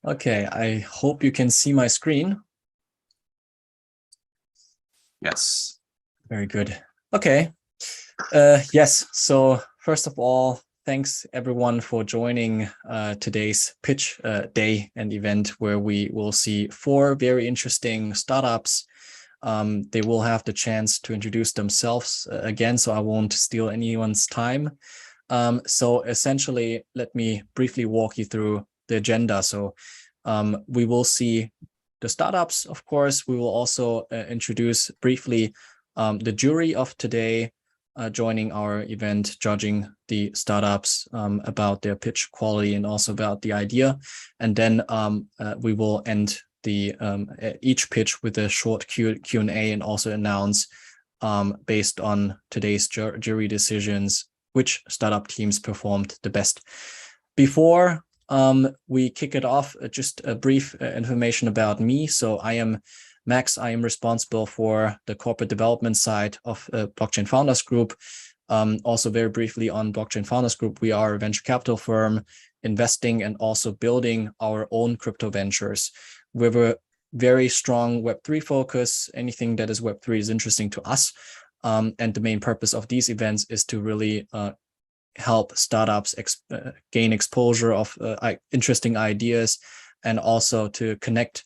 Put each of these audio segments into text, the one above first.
Okay, I hope you can see my screen. Yes. Very good. Okay. Yes. So first of all, thanks everyone for joining today's pitch day and event where we will see 4 very interesting startups. They will have the chance to introduce themselves again, so I won't steal anyone's time. So essentially, let me briefly walk you through the agenda. So we will see the startups, of course. We will also introduce briefly the jury of today joining our event, judging the startups about their pitch quality and also about the idea. And then we will end the each pitch with a short Q&A and also announce based on today's jury decisions which startup teams performed the best. Before we kick it off, just a brief information about me. So I am Max. I am responsible for the corporate development side of Blockchain Founders Group. Also very briefly on Blockchain Founders Group, we are a venture capital firm investing and also building our own crypto ventures. We have a very strong Web3 focus. Anything that is Web3 is interesting to us. And the main purpose of these events is to really help startups gain exposure of interesting ideas and also to connect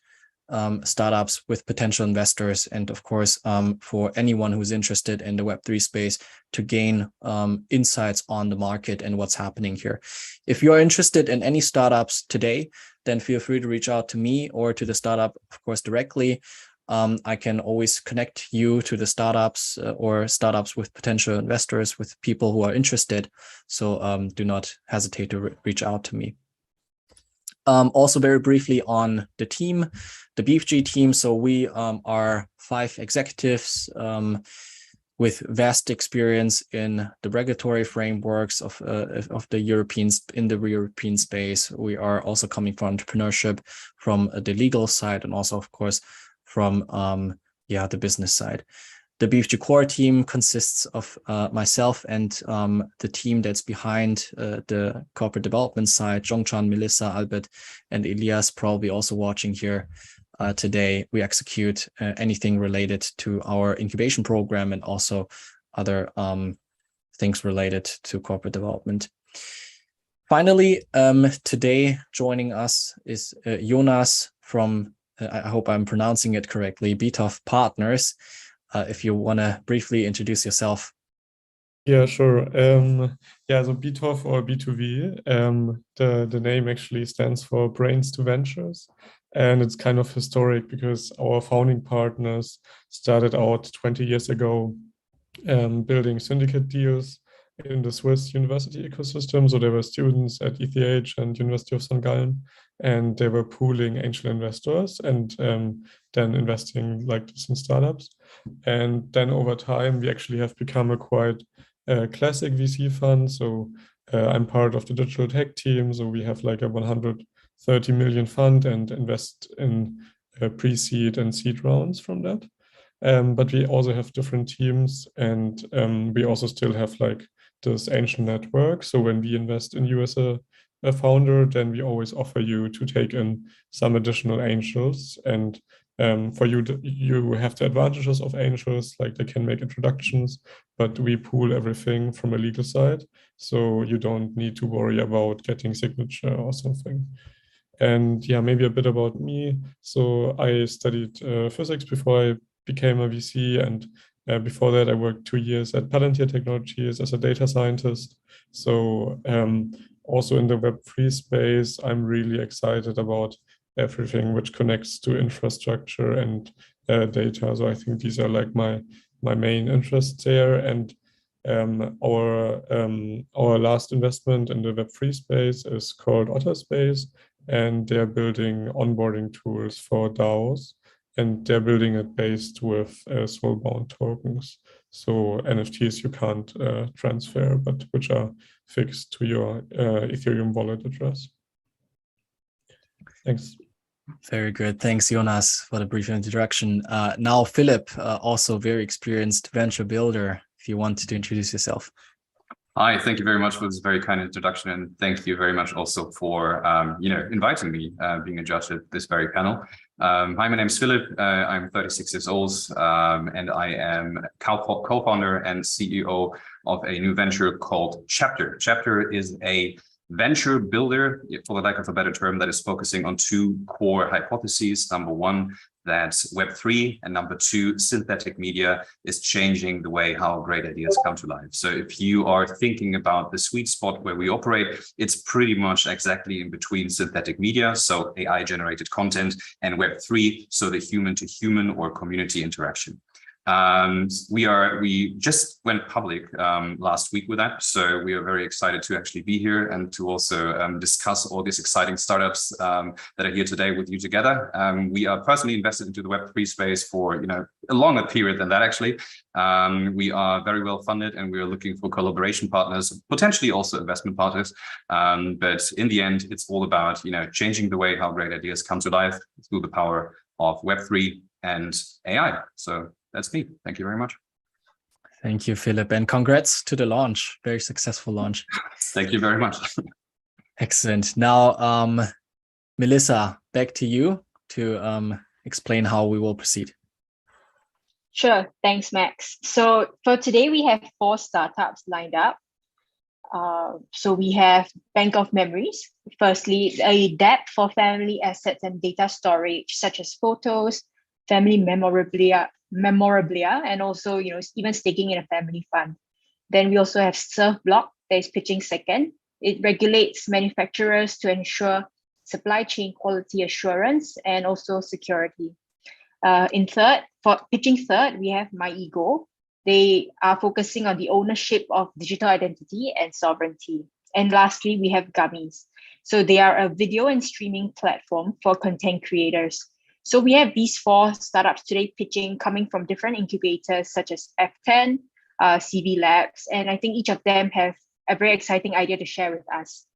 startups with potential investors. And of course, for anyone who's interested in the Web3 space to gain insights on the market and what's happening here. If you're interested in any startups today, then feel free to reach out to me or to the startup, of course, directly. I can always connect you to the startups or startups with potential investors, with people who are interested. So do not hesitate to reach out to me. Also very briefly on the team, the BFG team. So we are 5 executives with vast experience in the regulatory frameworks of the Europeans in the European space. We are also coming from entrepreneurship, from the legal side, and also, of course, from the business side. The BFG core team consists of myself and the team that's behind the corporate development side, Zhongchan, Melissa, Albert, and Elias, probably also watching here today. We execute anything related to our incubation program and also other things related to corporate development. Finally, today joining us is Jonas from, I hope I'm pronouncing it correctly, BTOF Partners. If you want to briefly introduce yourself. Yeah, sure. So BTOF or B2V, the name actually stands for Brains to Ventures. And it's kind of historic because our founding partners started out 20 years ago building syndicate deals in the Swiss university ecosystem. So there were students at ETH and University of St. Gallen, and they were pooling angel investors and then investing like this in startups. And then over time, we actually have become a quite classic VC fund. So I'm part of the digital tech team. So we have like a 130 million fund and invest in pre-seed and seed rounds from that. But we also have different teams, and we also still have like this angel network. So when we invest in you as a founder, then we always offer you to take in some additional angels. And for you, you have the advantages of angels, like they can make introductions, but we pool everything from a legal side. So you don't need to worry about getting signature or something. And yeah, maybe a bit about me. So I studied physics before I became a VC, and before that I worked 2 years at Palantir Technologies as a data scientist. So also in the Web3 space, I'm really excited about everything which connects to infrastructure and data. So I think these are like my main interests there. And our last investment in the Web3 space is called Otter Space, and they're building onboarding tools for DAOs, and they're building it based with soul-bound tokens. So NFTs you can't transfer, but which are fixed to your Ethereum wallet address. Thanks. Very good. Thanks, Jonas, for the brief introduction. Now, Philip, also very experienced venture builder, if you want to introduce yourself. Hi, thank you very much for this very kind introduction, and thank you very much also for inviting me, being a judge at this very panel. Hi, my name is Philip. I'm 36 years old, and I am co-founder and CEO of a new venture called Chapter. Chapter is a venture builder, for the lack of a better term, that is focusing on two core hypotheses. Number one, that Web3, and number two, synthetic media is changing the way how great ideas come to life. So if you are thinking about the sweet spot where we operate, it's pretty much exactly in between synthetic media, so AI generated content, and Web3, so the human to human or community interaction. We just went public last week with that, so we are very excited to actually be here and to also discuss all these exciting startups that are here today with you together. We are personally invested into the Web3 space for a longer period than that actually. We are very well funded, and we are looking for collaboration partners, potentially also investment partners. But in the end, it's all about changing the way how great ideas come to life through the power of Web3 and AI. So that's me. Thank you very much. Thank you, Philip, and congrats to the launch. Very successful launch. Thank you very much. Excellent. Now, Melissa, back to you to explain how we will proceed. Sure. Thanks, Max. So for today, we have 4 startups lined up. So we have Bank of Memories. Firstly, a Dapp for family assets and data storage, such as photos, family memorabilia, and also even staking in a family fund. Then we also have ServBlock that is pitching second. It regulates manufacturers to ensure supply chain quality assurance and also security. In third, for pitching third, we have myEGO. They are focusing on the ownership of digital identity and sovereignty. And lastly, we have Gummies. So they are a video and streaming platform for content creators. So we have these 4 startups today pitching, coming from different incubators such as F10, CV Labs, and I think each of them have a very exciting idea to share with us.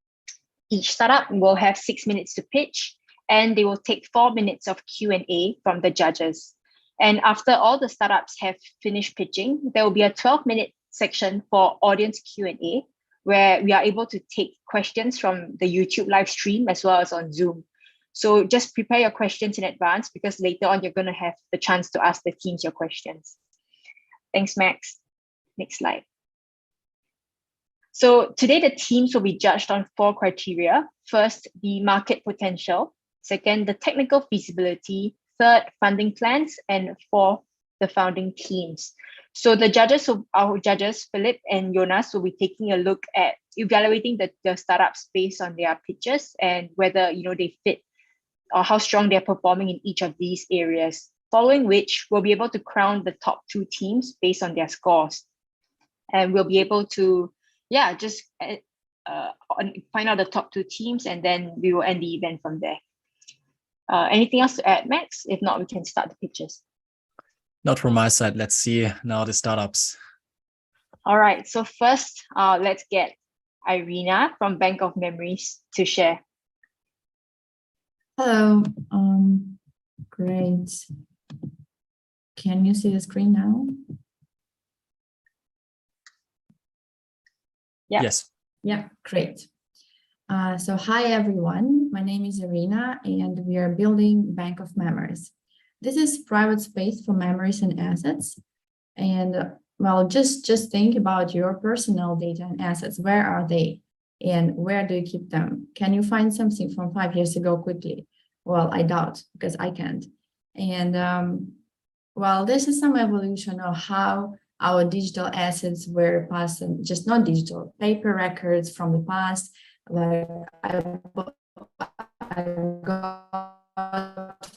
Each startup will have 6 minutes to pitch, and they will take 4 minutes of Q&A from the judges. And after all the startups have finished pitching, there will be a 12-minute section for audience Q&A, where we are able to take questions from the YouTube live stream as well as on Zoom. So just prepare your questions in advance, because later on you're going to have the chance to ask the teams your questions. Thanks, Max. Next slide. So today the teams will be judged on 4 criteria. First, the market potential. Second, the technical feasibility. Third, funding plans. And 4th, the founding teams. So the judges, our judges, Philip and Jonas, will be taking a look at evaluating the startups based on their pitches and whether they fit or how strong they're performing in each of these areas, following which we'll be able to crown the top 2 teams based on their scores. And we'll be able to, just find out the top 2 teams, and then we will end the event from there. Anything else to add, Max? If not, we can start the pitches. Not from my side. Let's see now the startups. All right, so first, let's get Irina from Bank of Memories to share. Hello, great. Can you see the screen now? Yeah. Yes. Yeah, great. So hi everyone, my name is Irina and we are building Bank of Memories. This is private space for memories and assets. And well, just think about your personal data and assets. Where are they? And where do you keep them? Can you find something from 5 years ago quickly? Well, I doubt, because I can't. And well, this is some evolution of how our digital assets were passed, and just not digital, paper records from the past. Like I got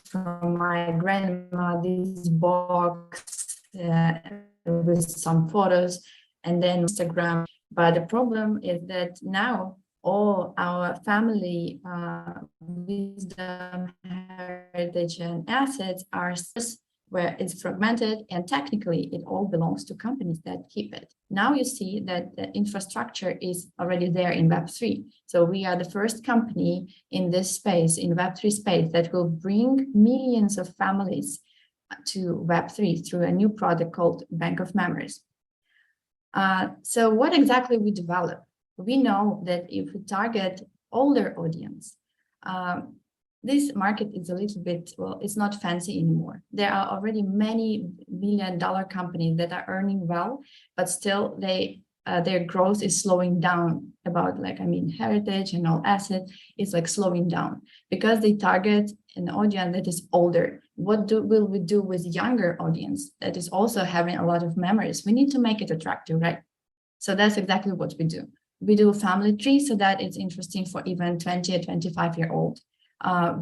from my grandma this box with some photos, and then Instagram. But the problem is that now all our family wisdom, heritage, and assets are where it's fragmented, and technically it all belongs to companies that keep it. Now you see that the infrastructure is already there in Web3. So we are the first company in this space, in Web3 space, that will bring millions of families to Web3 through a new product called Bank of Memories. So what exactly we develop? We know that if we target older audience, this market is a little bit, well, it's not fancy anymore. There are already many $1 million companies that are earning well, but still their growth is slowing down about heritage and all assets is like slowing down because they target an audience that is older. What will we do with younger audience that is also having a lot of memories? We need to make it attractive, right? So that's exactly what we do. We do a family tree so that it's interesting for even 20 or 25-year-old.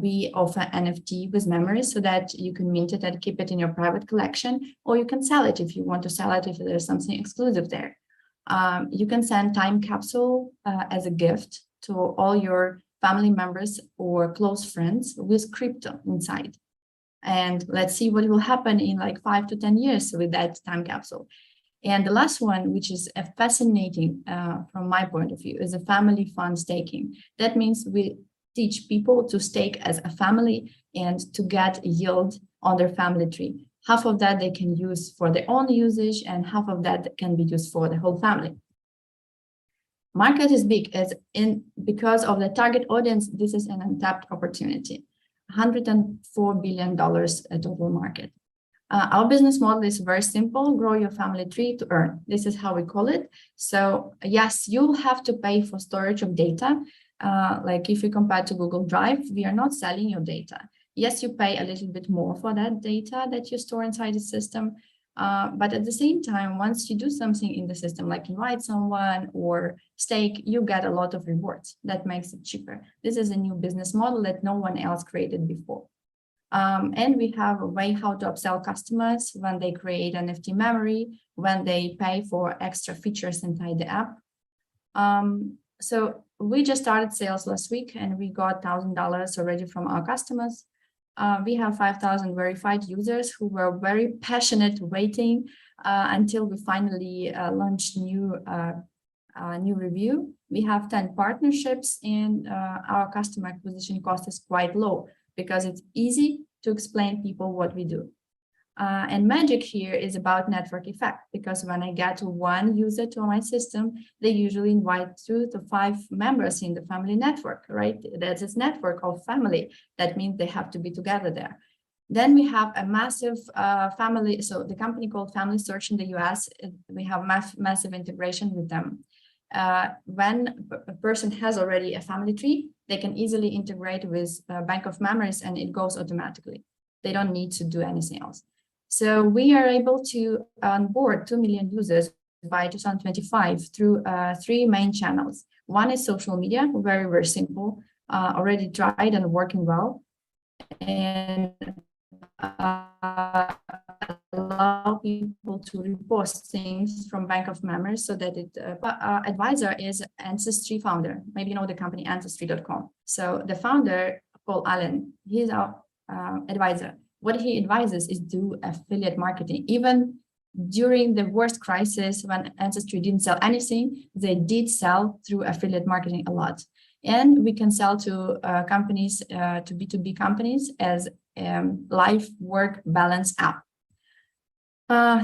We offer NFT with memories so that you can mint it and keep it in your private collection, or you can sell it if you want to sell it, if there's something exclusive there. You can send time capsule as a gift to all your family members or close friends with crypto inside. And let's see what will happen in like 5 to 10 years with that time capsule. And the last one, which is fascinating from my point of view, is a family fund staking. That means we teach people to stake as a family and to get yield on their family tree. Half of that they can use for their own usage and half of that can be used for the whole family. Market is big because of the target audience. This is an untapped opportunity. $104 billion total market. Our business model is very simple: grow your family tree to earn. This is how we call it. So yes, you'll have to pay for storage of data. Like if you compare to Google Drive, we are not selling your data. Yes, you pay a little bit more for that data that you store inside the system. But at the same time, once you do something in the system, like invite someone or stake, you get a lot of rewards. That makes it cheaper. This is a new business model that no one else created before. And we have a way how to upsell customers when they create NFT memory, when they pay for extra features inside the app. So we just started sales last week and we got $1,000 already from our customers. We have 5,000 verified users who were very passionate waiting until we finally launched new review. We have 10 partnerships and our customer acquisition cost is quite low because it's easy to explain people what we do. And magic here is about network effect, because when I get one user to my system, they usually invite 2 to 5 members in the family network, right? That's a network of family. That means they have to be together there. Then we have a massive family. So the company called Family Search in the US, we have massive integration with them. When a person has already a family tree, they can easily integrate with Bank of Memories and it goes automatically. They don't need to do anything else. So we are able to onboard 2 million users by 2025 through 3 main channels. One is social media, very, very simple, already tried and working well. And allow people to repost things from Bank of Memories so that it, advisor is Ancestry founder. Maybe you know the company Ancestry.com. So the founder, Paul Allen, he's our advisor. What he advises is do affiliate marketing. Even during the worst crisis when Ancestry didn't sell anything, they did sell through affiliate marketing a lot. And we can sell to companies, to B2B companies as life work balance app.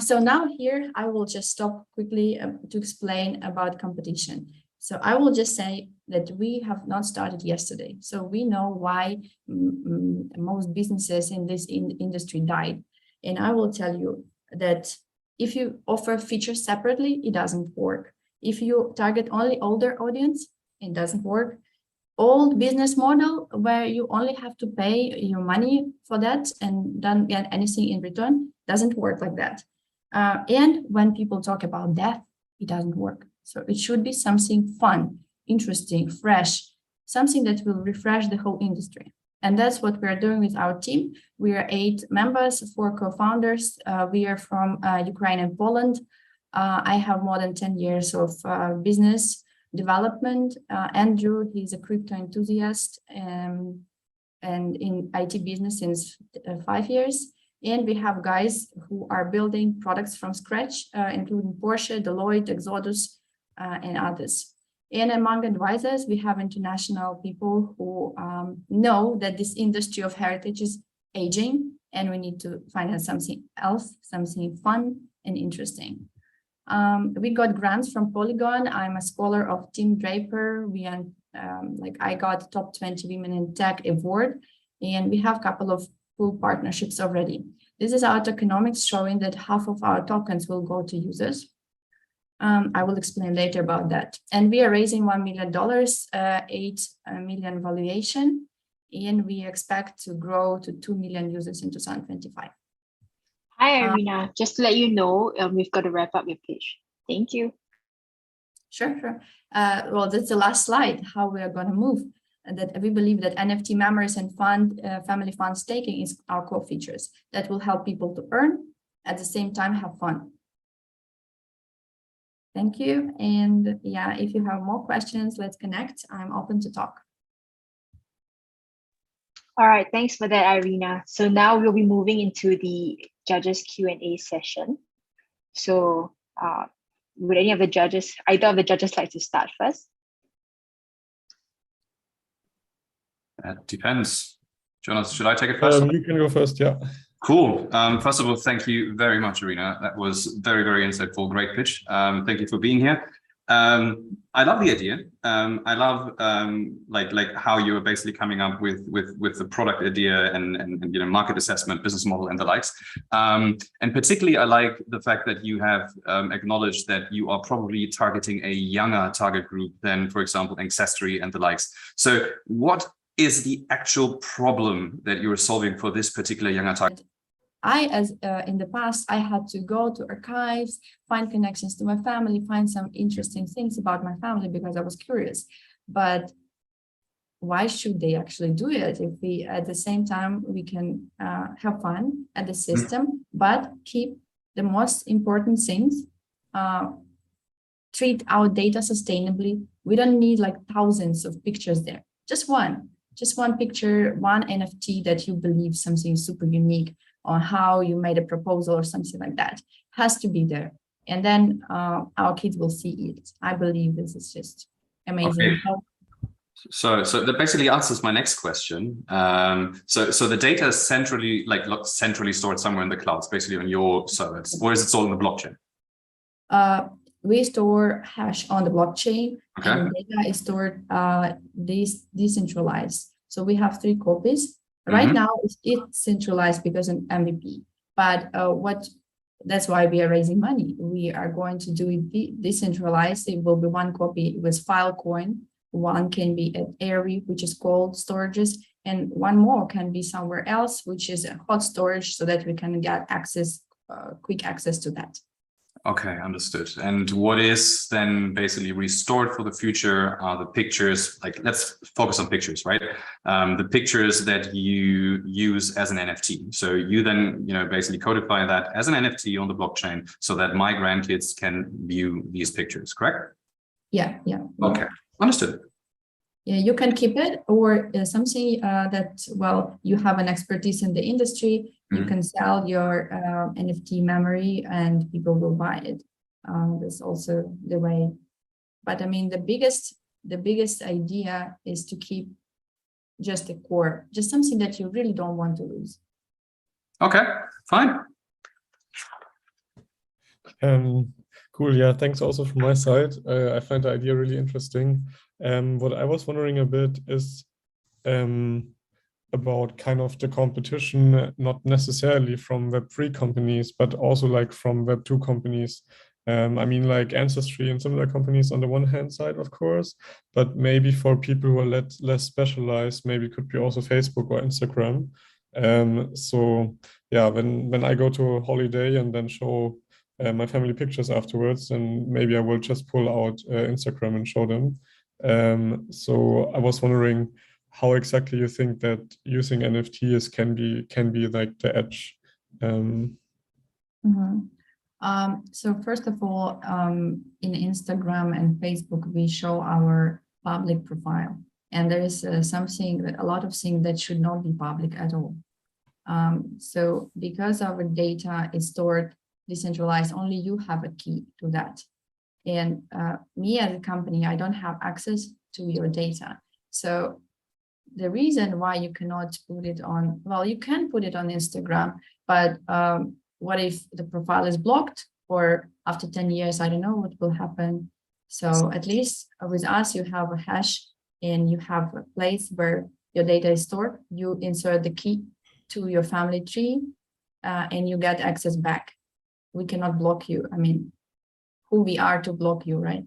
So now here, I will just stop quickly to explain about competition. So I will just say that we have not started yesterday. So we know why most businesses in this industry died. And I will tell you that if you offer features separately, it doesn't work. If you target only older audience, it doesn't work. Old business model where you only have to pay your money for that and don't get anything in return doesn't work like that. And when people talk about death, it doesn't work. So it should be something fun, interesting, fresh, something that will refresh the whole industry. And that's what we're doing with our team. We are 8 members, 4 co-founders. We are from Ukraine and Poland. I have more than 10 years of business development. Andrew, he's a crypto enthusiast and in IT business since 5 years. And we have guys who are building products from scratch, including Porsche, Deloitte, Exodus, and others. And among advisors, we have international people who know that this industry of heritage is aging and we need to find out something else, something fun and interesting. We got grants from Polygon. I'm a scholar of Tim Draper. I got top 20 women in tech award, and we have a couple of cool partnerships already. This is our tokenomics showing that half of our tokens will go to users. I will explain later about that. And we are raising $1 million, 8 million valuation, and we expect to grow to 2 million users in 2025. Hi, Irina. Just to let you know, we've got to wrap up your pitch. Thank you. Sure. Well, that's the last slide, how we are going to move. And that we believe that NFT memories and family fund staking is our core features that will help people to earn, at the same time have fun. Thank you. And yeah, if you have more questions, let's connect. I'm open to talk. All right, thanks for that, Irina. So now we'll be moving into the judges Q&A session. So would any of the judges, either of the judges like to start first? That depends. Jonas, should I take it first? You can go first, yeah. Cool. First of all, thank you very much, Irina. That was very, very insightful. Great pitch. Thank you for being here. I love the idea. I love like how you are basically coming up with the product idea and market assessment, business model, and the likes. And particularly, I like the fact that you have acknowledged that you are probably targeting a younger target group than, for example, Ancestry and the likes. So, what is the actual problem that you are solving for this particular younger target? In the past, I had to go to archives, find connections to my family, find some interesting things about my family because I was curious. But why should they actually do it if we, at the same time, we can have fun at the system, but keep the most important things, treat our data sustainably. We don't need like thousands of pictures there, just one picture, one NFT that you believe something super unique on how you made a proposal or something like that has to be there. And then our kids will see it. I believe this is just amazing. Okay. So that basically answers my next question. So the data is centrally stored somewhere in the clouds, basically on your servers, or is it stored on the blockchain? We store hash on the blockchain, okay. And data is stored decentralized. So we have 3 copies. Right now, it's centralized because of MVP. But that's why we are raising money. We are going to do it decentralized. It will be 1 copy with Filecoin. 1 can be at Airy, which is cold storages, and 1 more can be somewhere else, which is a hot storage, so that we can get access, quick access to that. Okay, understood. And what is then basically restored for the future are the pictures, like let's focus on pictures, right? The pictures that you use as an NFT. So you then, basically codify that as an NFT on the blockchain so that my grandkids can view these pictures, correct? Yeah. Okay, understood. Yeah, you can keep it, or something that, well, you have an expertise in the industry, you can sell your NFT memory and people will buy it. That's also the way. But I mean, the biggest idea is to keep just a core, just something that you really don't want to lose. Okay, fine. Cool. Yeah, thanks also from my side. I find the idea really interesting. What I was wondering a bit is about kind of the competition, not necessarily from Web3 companies, but also like from Web2 companies. I mean, like Ancestry and similar companies on the one hand side, of course, but maybe for people who are less specialized, maybe it could be also Facebook or Instagram. So yeah, when I go to a holiday and then show my family pictures afterwards, and maybe I will just pull out Instagram and show them. So I was wondering how exactly you think that using NFTs can be like the edge. So first of all, in Instagram and Facebook, we show our public profile, and there is a lot of things that should not be public at all. So because our data is stored decentralized, only you have a key to that. And me as a company, I don't have access to your data. So the reason why you cannot put it on, well, you can put it on Instagram, but what if the profile is blocked or after 10 years, I don't know what will happen. So at least with us, you have a hash and you have a place where your data is stored. You insert the key to your family tree and you get access back. We cannot block you. I mean, who we are to block you, right?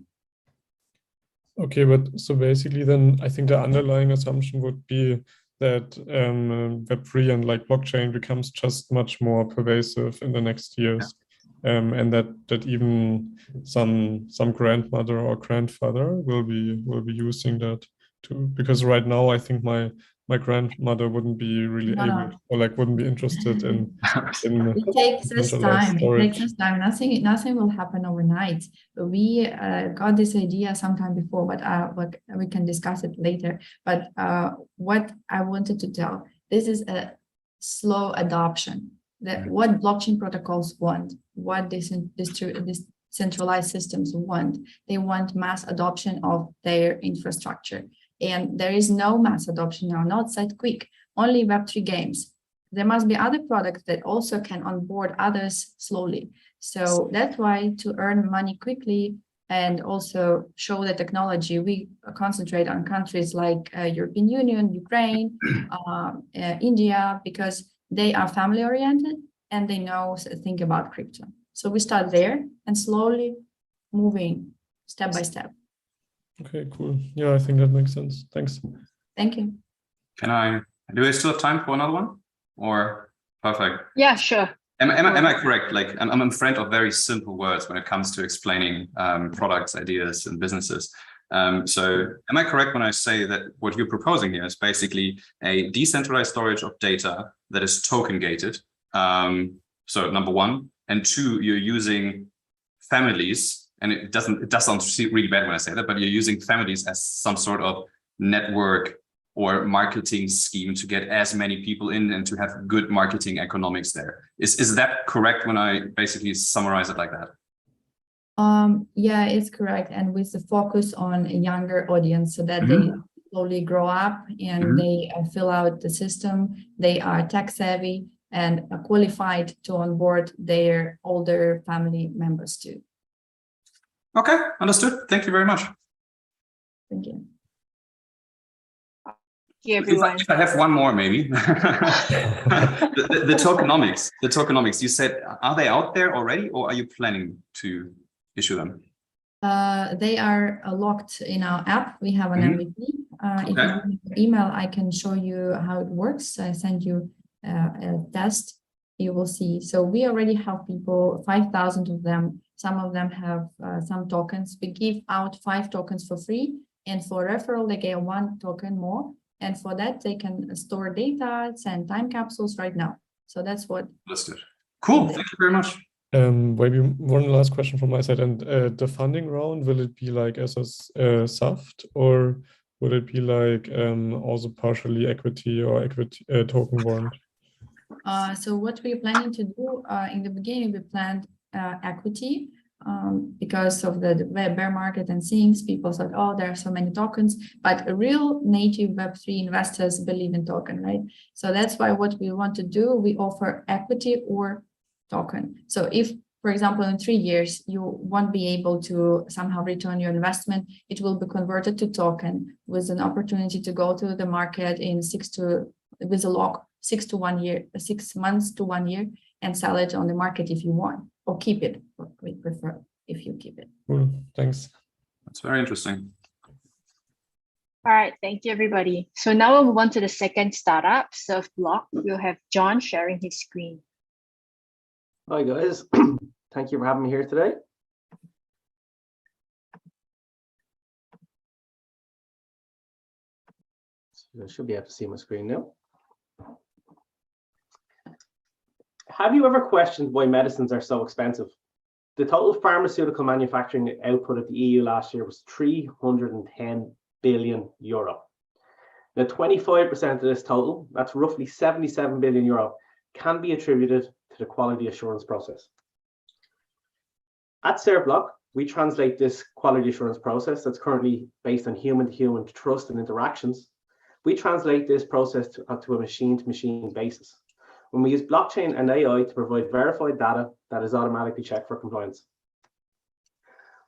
Okay, but so basically then I think the underlying assumption would be that Web3 and like blockchain becomes just much more pervasive in the next years. And that even some grandmother or grandfather will be using that too. Because right now I think my grandmother wouldn't be really able or like wouldn't be interested in it takes this time. storage. It takes this time. Nothing will happen overnight. We got this idea sometime before, but we can discuss it later. But what I wanted to tell, this is a slow adoption. What blockchain protocols want, what decentralized systems want, they want mass adoption of their infrastructure. And there is no mass adoption now, not that quick, only Web3 games. There must be other products that also can onboard others slowly. So that's why to earn money quickly and also show the technology, we concentrate on countries like European Union, Ukraine, India, because they are family oriented and they know think about crypto. So we start there and slowly moving step by step. Okay, cool. Yeah, I think that makes sense. Thanks. Thank you. Do I still have time for another one? Or perfect? Yeah, sure. Am I correct? Like I'm a friend of very simple words when it comes to explaining products, ideas, and businesses. So am I correct when I say that what you're proposing here is basically a decentralized storage of data that is token gated? So number one, and two, you're using families, and it does sound really bad when I say that, but you're using families as some sort of network or marketing scheme to get as many people in and to have good marketing economics there. Is that correct when I basically summarize it like that? Yeah, it's correct. And with the focus on a younger audience so that they slowly grow up and they fill out the system, they are tech savvy and qualified to onboard their older family members too. Okay, understood. Thank you very much. Thank you. Everyone. If I have one more, maybe. the tokenomics. The tokenomics. You said, are they out there already, or are you planning to issue them? They are locked in our app. We have an MVP. If you have an email, I can show you how it works. I send you a test. You will see. So we already have people, 5,000 of them. Some of them have some tokens. We give out 5 tokens for free, and for referral, they get 1 token more. And for that, they can store data, send time capsules right now. So that's what. Understood. Cool. Thank you very much. Maybe one last question from my side. And the funding round, will it be like as a SAFT, or would it be like also partially equity or equity token warrant? So what we're planning to do in the beginning, we planned equity. Because of the bear market and things, people thought, oh, there are so many tokens, but real native Web3 investors believe in token, right? So that's why what we want to do, we offer equity or token. So if, for example, in 3 years, you won't be able to somehow return your investment, it will be converted to token with an opportunity to go to the market in 6 months to 1 year and sell it on the market if you want, or keep it. We prefer if you keep it. Cool. Thanks. That's very interesting. All right, thank you, everybody. So now we'll move on to the second startup, ServBlock. We'll have John sharing his screen. Hi, guys. Thank you for having me here today. So I should be able to see my screen now. Have you ever questioned why medicines are so expensive? The total pharmaceutical manufacturing output of the EU last year was 310 billion euro. Now, 25% of this total, that's roughly 77 billion euro, can be attributed to the quality assurance process. At ServBlock, we translate this quality assurance process that's currently based on human-to-human trust and interactions. We translate this process to a machine-to-machine basis. when we use blockchain and AI to provide verified data that is automatically checked for compliance.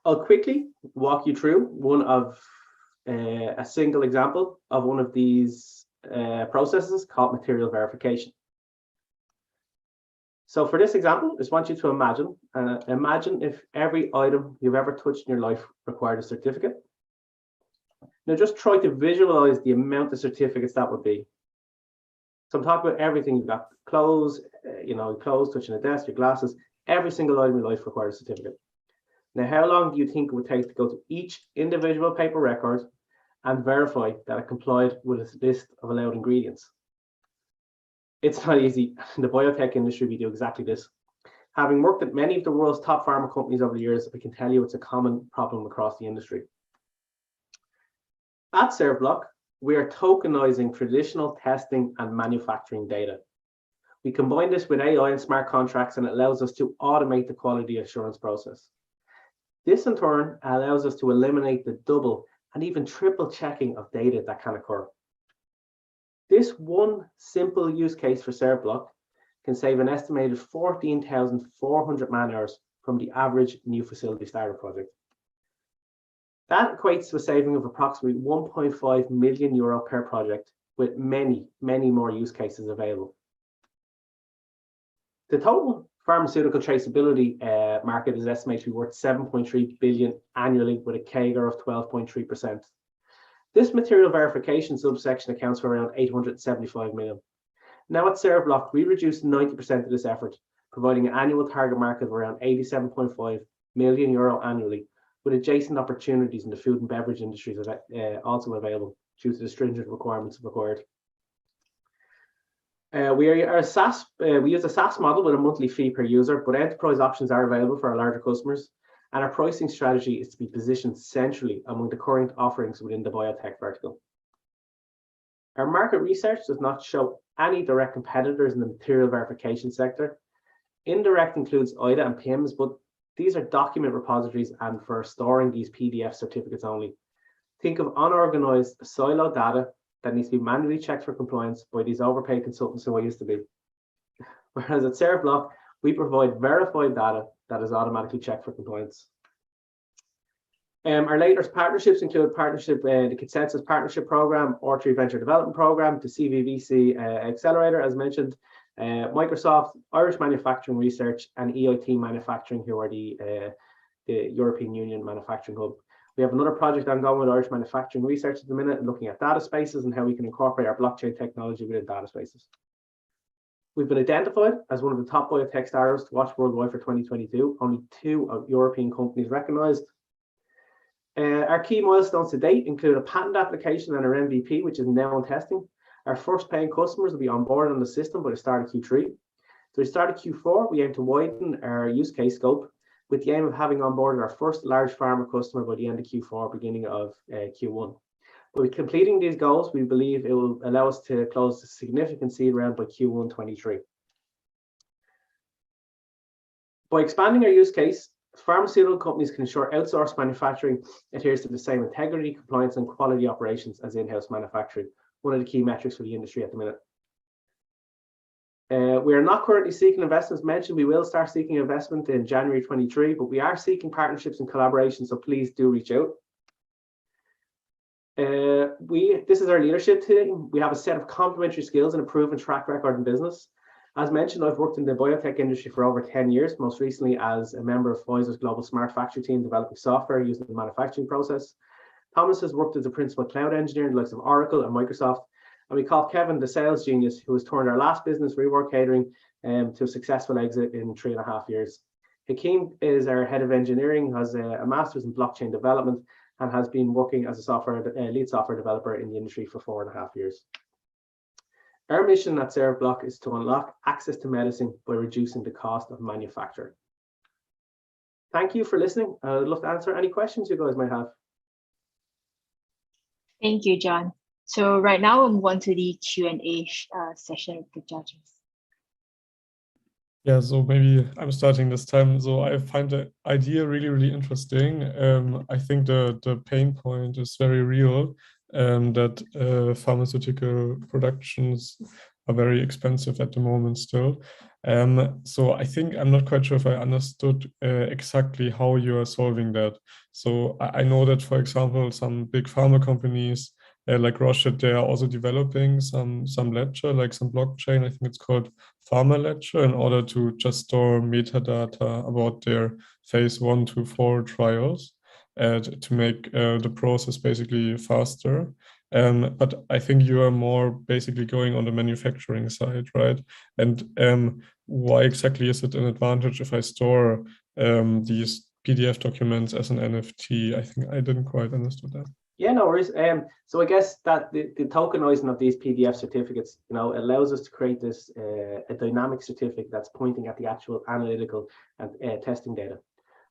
I'll quickly walk you through one of a single example of one of these processes called material verification. So for this example, I just want you to imagine if every item you've ever touched in your life required a certificate. Now just try to visualize the amount of certificates that would be. So I'm talking about everything. You've got clothes, clothes, touching a desk, your glasses, every single item in your life requires a certificate. Now, how long do you think it would take to go to each individual paper record and verify that it complied with a list of allowed ingredients? It's not easy. In the biotech industry, we do exactly this. Having worked at many of the world's top pharma companies over the years, I can tell you it's a common problem across the industry. At ServBlock, we are tokenizing traditional testing and manufacturing data. We combine this with AI and smart contracts, and it allows us to automate the quality assurance process. This, in turn, allows us to eliminate the double and even triple checking of data that can occur. This one simple use case for ServBlock can save an estimated 14,400 man-hours from the average new facility startup project. That equates to a saving of approximately €1.5 million per project, with many, many more use cases available. The total pharmaceutical traceability market is estimated to be worth 7.3 billion annually, with a CAGR of 12.3%. This material verification subsection accounts for around 875 million. Now at ServBlock, we reduced 90% of this effort, providing an annual target market of around 87.5 million euro annually, with adjacent opportunities in the food and beverage industries also available due to the stringent requirements required. We use a SaaS model with a monthly fee per user, but enterprise options are available for our larger customers. And our pricing strategy is to be positioned centrally among the current offerings within the biotech vertical. Our market research does not show any direct competitors in the material verification sector. Indirect includes IDA and PIMS, but these are document repositories and for storing these PDF certificates only. Think of unorganized siloed data that needs to be manually checked for compliance by these overpaid consultants who I used to be. Whereas at ServBlock, we provide verified data that is automatically checked for compliance. Our latest partnerships include the Consensus Partnership Program, R3 Venture Development Program, the CVVC Accelerator, as mentioned, Microsoft, Irish Manufacturing Research, and EIT Manufacturing, who are the European Union Manufacturing Hub. We have another project ongoing with Irish Manufacturing Research at the minute, looking at data spaces and how we can incorporate our blockchain technology within data spaces. We've been identified as one of the top biotech startups to watch worldwide for 2022. Only 2 European companies recognised. Our key milestones to date include a patent application and our MVP, which is now in testing. Our first paying customers will be on board on the system by the start of Q3. So we started Q4, we aim to widen our use case scope with the aim of having on board our first large pharma customer by the end of Q4, beginning of Q1. By completing these goals, we believe it will allow us to close a significant seed round by Q1 23. By expanding our use case, pharmaceutical companies can ensure outsourced manufacturing adheres to the same integrity, compliance, and quality operations as in-house manufacturing, one of the key metrics for the industry at the minute. We are not currently seeking investments mentioned. We will start seeking investment in January 23, but we are seeking partnerships and collaboration, so please do reach out. This is our leadership team. We have a set of complementary skills and a proven track record in business. As mentioned, I've worked in the biotech industry for over 10 years, most recently as a member of Pfizer's Global Smart Factory team developing software using the manufacturing process. Thomas has worked as a principal cloud engineer in the likes of Oracle and Microsoft. And we call Kevin the sales genius, who has turned our last business, Rework Catering, to a successful exit in 3.5 years. Hakeem is our head of engineering, has a master's in blockchain development, and has been working as a lead software developer in the industry for 4.5 years. Our mission at ServBlock is to unlock access to medicine by reducing the cost of manufacture. Thank you for listening. I would love to answer any questions you guys might have. Thank you, John. So right now we'll move on to the Q&A session with the judges. Yeah, so maybe I'm starting this time. So I find the idea really, really interesting. I think the pain point is very real, that pharmaceutical productions are very expensive at the moment still. So I think I'm not quite sure if I understood exactly how you are solving that. So I know that, for example, some big pharma companies like Roche, they are also developing some ledger, like some blockchain. I think it's called Pharma Ledger, in order to just store metadata about their phase 1 to 4 trials to make the process basically faster. But I think you are more basically going on the manufacturing side, right? And why exactly is it an advantage if I store these PDF documents as an NFT? I think I didn't quite understand that. Yeah, no worries. So I guess that the tokenizing of these PDF certificates, allows us to create this a dynamic certificate that's pointing at the actual analytical and testing data.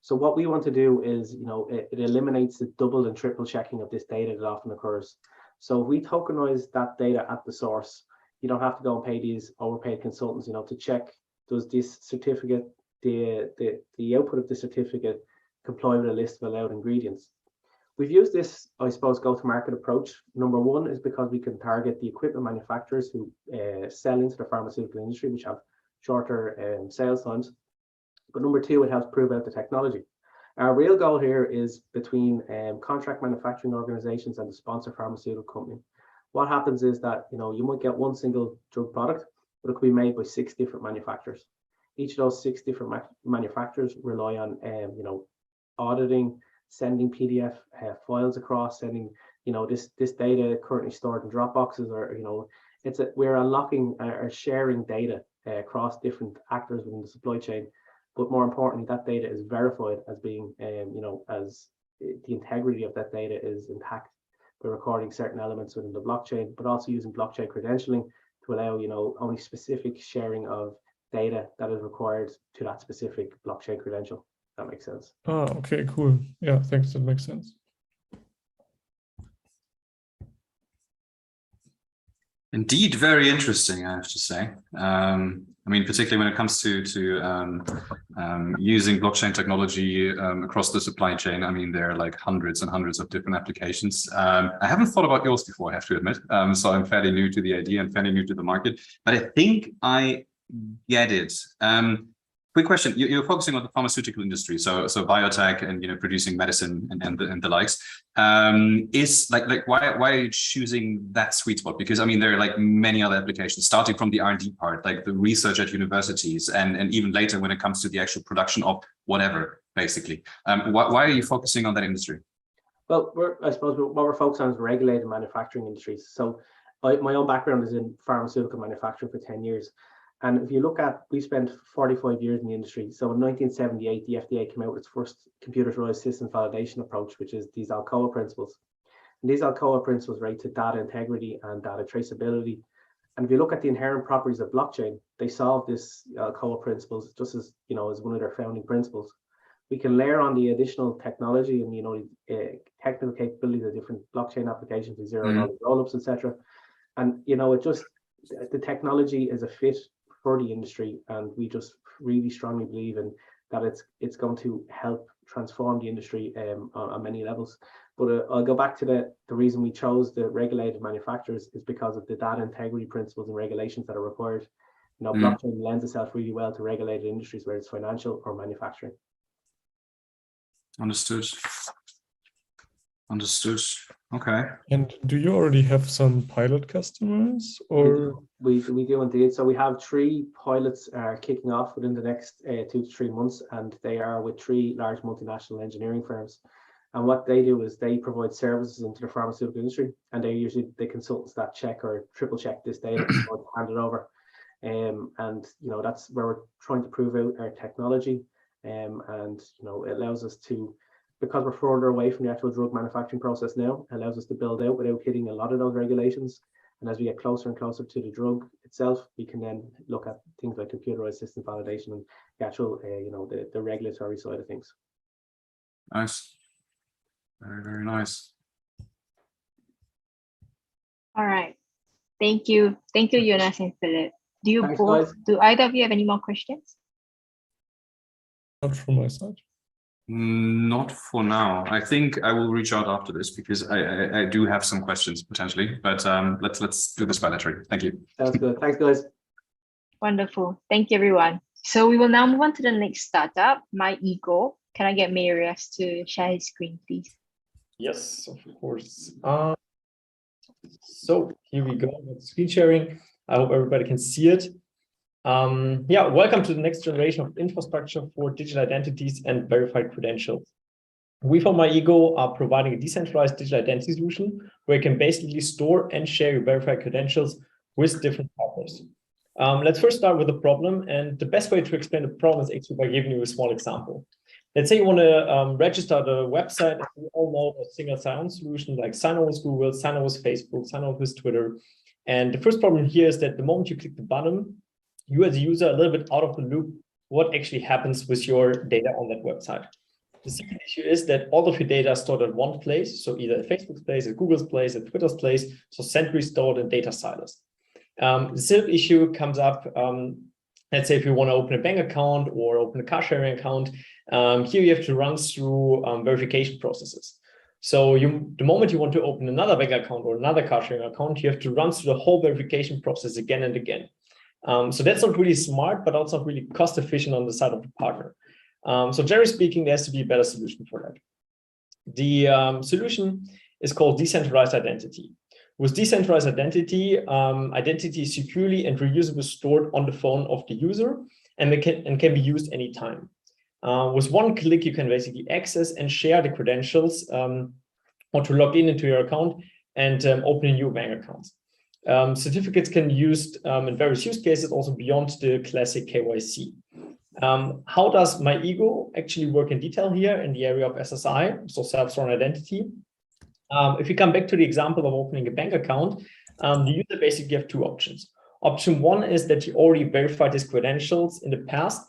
So what we want to do is, it eliminates the double and triple checking of this data that often occurs. So if we tokenize that data at the source, you don't have to go and pay these overpaid consultants, to check, does this certificate, the output of the certificate comply with a list of allowed ingredients? We've used this, I suppose, go-to-market approach. Number one is because we can target the equipment manufacturers who sell into the pharmaceutical industry, which have shorter sales times. But number two, it helps prove out the technology. Our real goal here is between contract manufacturing organizations and the sponsor pharmaceutical company. What happens is that you might get one single drug product, but it could be made by 6 different manufacturers. Each of those 6 different manufacturers rely on auditing, sending PDF files across, sending this data currently stored in Dropboxes, or we're unlocking or sharing data across different actors within the supply chain. But more importantly, that data is verified as being as the integrity of that data is intact by recording certain elements within the blockchain, but also using blockchain credentialing to allow only specific sharing of data that is required to that specific blockchain credential. That makes sense. Oh, okay, cool. Yeah, thanks. That makes sense. Indeed, very interesting, I have to say. I mean, particularly when it comes to using blockchain technology across the supply chain. I mean, there are like hundreds and hundreds of different applications. I haven't thought about yours before, I have to admit. So I'm fairly new to the idea and fairly new to the market, but I think I get it. Quick question: you're focusing on the pharmaceutical industry, so biotech and producing medicine and the likes. Is like why are you choosing that sweet spot? Because I mean there are like many other applications, starting from the R&D part, like the research at universities, and even later when it comes to the actual production of whatever, basically. Why are you focusing on that industry? Well, I suppose what we're focused on is regulated manufacturing industries. So my own background is in pharmaceutical manufacturing for 10 years. And if you look at, we spent 45 years in the industry. So in 1978, the FDA came out with its first computerized systems validation approach, which is these Alcoa principles. And these Alcoa principles relate to data integrity and data traceability. And if you look at the inherent properties of blockchain, they solve this Alcoa principles just as as one of their founding principles. We can layer on the additional technology and technical capabilities of different blockchain applications, like zero knowledge rollups, etc. And it just the technology is a fit for the industry, and we just really strongly believe in that it's going to help transform the industry on many levels. But I'll go back to the reason we chose the regulated manufacturers is because of the data integrity principles and regulations that are required. Blockchain lends itself really well to regulated industries, whether it's financial or manufacturing. Understood. Okay. And do you already have some pilot customers, or? We do indeed. So we have 3 pilots kicking off within the next 2 to 3 months, and they are with 3 large multinational engineering firms. And what they do is they provide services into the pharmaceutical industry, and they're usually the consultants that check or triple check this data before they hand it over. And that's where we're trying to prove out our technology, and it allows us to, because we're further away from the actual drug manufacturing process now, it allows us to build out without hitting a lot of those regulations. And as we get closer and closer to the drug itself, we can then look at things like computerized system validation and the actual, the regulatory side of things. Nice. Very, very nice. All right. Thank you. Thank you, Jonas and Philip. Thanks, guys. Do either of you have any more questions? Not from my side. Not for now. I think I will reach out after this because I do have some questions potentially, but let's do this bilaterally. Thank you. Sounds good. Thanks, guys. Wonderful. Thank you, everyone. So we will now move on to the next startup, myEGO. Can I get Marius to share his screen, please? Yes, of course. So here we go with screen sharing. I hope everybody can see it. Yeah, welcome to the next generation of infrastructure for digital identities and verified credentials. We from myEGO are providing a decentralized digital identity solution where you can basically store and share your verified credentials with different partners. Let's first start with the problem, and the best way to explain the problem is actually by giving you a small example. Let's say you want to register the website. We all know a single sign-on solution like sign-on with Google, sign-on with Facebook, sign-on with Twitter. And the first problem here is that the moment you click the button, you as a user are a little bit out of the loop what actually happens with your data on that website. The second issue is that all of your data are stored at one place, so either at Facebook's place, at Google's place, at Twitter's place, so centrally stored in data silos. The third issue comes up, let's say if you want to open a bank account or open a car sharing account, here you have to run through verification processes. So the moment you want to open another bank account or another car sharing account, you have to run through the whole verification process again and again. So that's not really smart, but also not really cost efficient on the side of the partner. So generally speaking, there has to be a better solution for that. The solution is called decentralized identity. With decentralized identity, identity is securely and reusably stored on the phone of the user and can be used anytime. With one click, you can basically access and share the credentials or to log into your account and open a new bank account. Certificates can be used in various use cases, also beyond the classic KYC. How does myEGO actually work in detail here in the area of SSI, so self-sworn identity? If you come back to the example of opening a bank account, the user basically have two options. Option one is that you already verified his credentials in the past.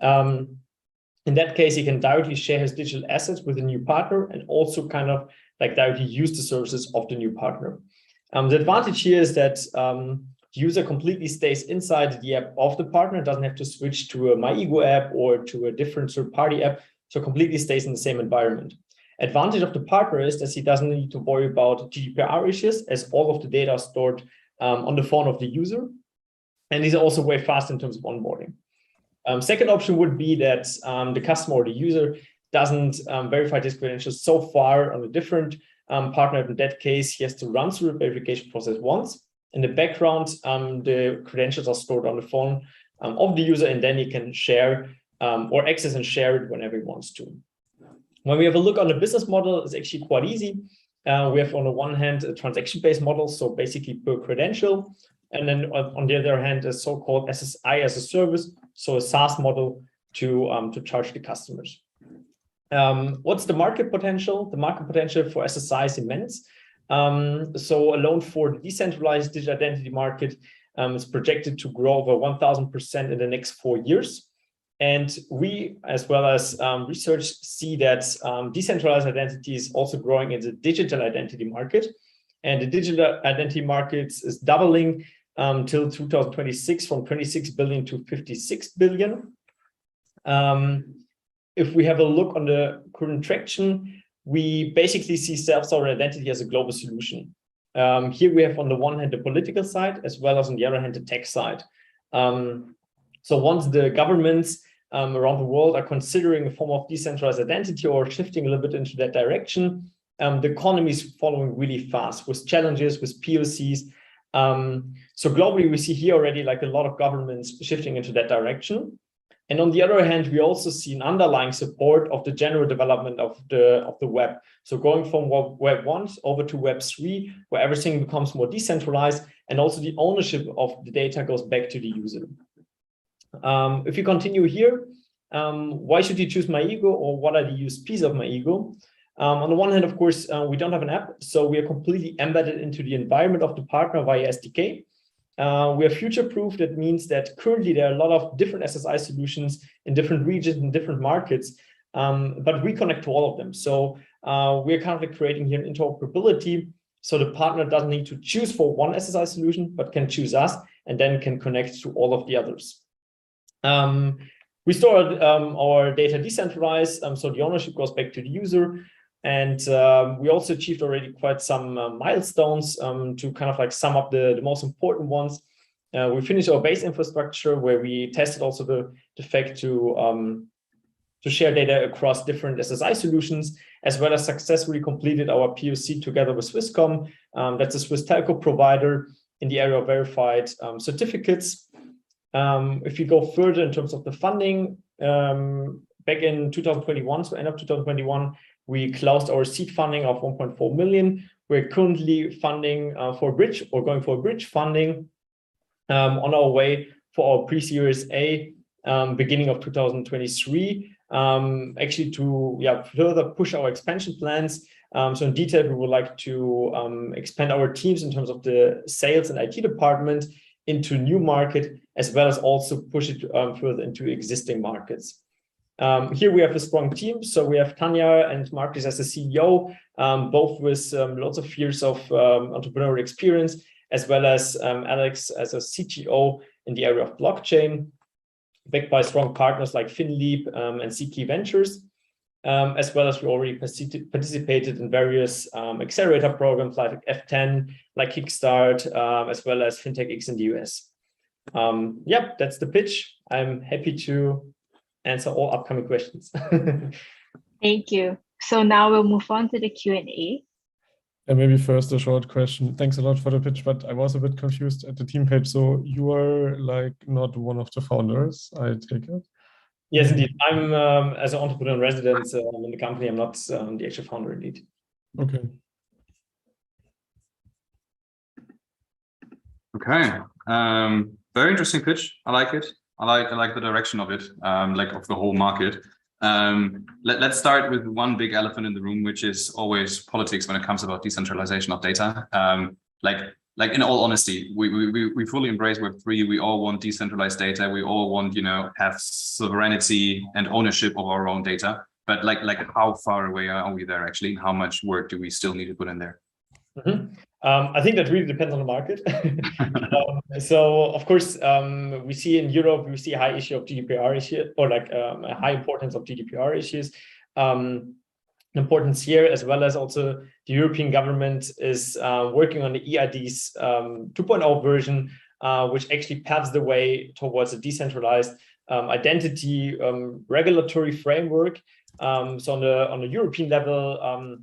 In that case, he can directly share his digital assets with a new partner and also kind of like directly use the services of the new partner. The advantage here is that the user completely stays inside the app of the partner, doesn't have to switch to a myEGO app or to a different third-party app, so completely stays in the same environment. Advantage of the partner is that he doesn't need to worry about GDPR issues as all of the data are stored on the phone of the user. And these are also way fast in terms of onboarding. Second option would be that the customer or the user doesn't verify his credentials so far on a different partner. In that case, he has to run through the verification process once. In the background, the credentials are stored on the phone of the user, and then he can share or access and share it whenever he wants to. When we have a look on the business model, it's actually quite easy. We have on the one hand a transaction-based model, so basically per credential, and then on the other hand a so-called SSI as a service, so a SaaS model to charge the customers. What's the market potential? The market potential for SSI is immense. So alone for the decentralized digital identity market is projected to grow over 1,000% in the next 4 years. And we, as well as research, see that decentralized identity is also growing in the digital identity market. And the digital identity market is doubling till 2026 from 26 billion to 56 billion. If we have a look on the current traction, we basically see self-sovereign identity as a global solution. Here we have on the one hand the political side, as well as on the other hand the tech side. So once the governments around the world are considering a form of decentralized identity or shifting a little bit into that direction, the economy is following really fast with challenges, with POCs. So globally, we see here already like a lot of governments shifting into that direction. And on the other hand, we also see an underlying support of the general development of the web. So going from Web 1 over to Web 3, where everything becomes more decentralized, and also the ownership of the data goes back to the user. If you continue here, why should you choose myEGO, or what are the USPs of myEGO? On the one hand, of course, we don't have an app, so we are completely embedded into the environment of the partner via SDK. We are future-proof. That means that currently there are a lot of different SSI solutions in different regions and different markets, but we connect to all of them. So we are currently creating here an interoperability, so the partner doesn't need to choose for one SSI solution, but can choose us and then can connect to all of the others. We store our data decentralized, so the ownership goes back to the user. And we also achieved already quite some milestones to kind of like sum up the most important ones. We finished our base infrastructure, where we tested also the fact to share data across different SSI solutions, as well as successfully completed our POC together with Swisscom. That's a Swiss telco provider in the area of verified certificates. If you go further in terms of the funding, back in 2021, so end of 2021, we closed our seed funding of 1.4 million. We're currently funding for a bridge, or going for a bridge funding on our way for our pre-series A beginning of 2023. Actually to further push our expansion plans. So in detail, we would like to expand our teams in terms of the sales and IT department into new market, as well as also push it further into existing markets. Here we have a strong team. So we have Tanya and Marcus as the CEO, both with lots of years of entrepreneurial experience, as well as Alex as a CTO in the area of blockchain, backed by strong partners like FinLeap and CK Ventures, as well as we already participated in various accelerator programs like F10, like Kickstart, as well as FinTech X in the US. Yeah, that's the pitch. I'm happy to answer all upcoming questions. Thank you. So now we'll move on to the Q&A. And maybe first a short question. Thanks a lot for the pitch, but I was a bit confused at the team page. So you are like not one of the founders, I take it? Yes, indeed. I'm as an entrepreneur in residence in the company. I'm not the actual founder, indeed. Okay. Okay. Very interesting pitch. I like it. I like the direction of it, like of the whole market. Let's start with one big elephant in the room, which is always politics when it comes about decentralization of data. Like in all honesty, we fully embrace Web3. We all want decentralized data. We all want, have sovereignty and ownership of our own data. But like how far away are we there actually? How much work do we still need to put in there? Mm-hmm. I think that really depends on the market. So of course, we see in Europe, we see a high issue of GDPR issues, or like a high importance of GDPR issues. Importance here, as well as also the European government is working on the EID's 2.0 version, which actually paves the way towards a decentralized identity regulatory framework. So on the European level,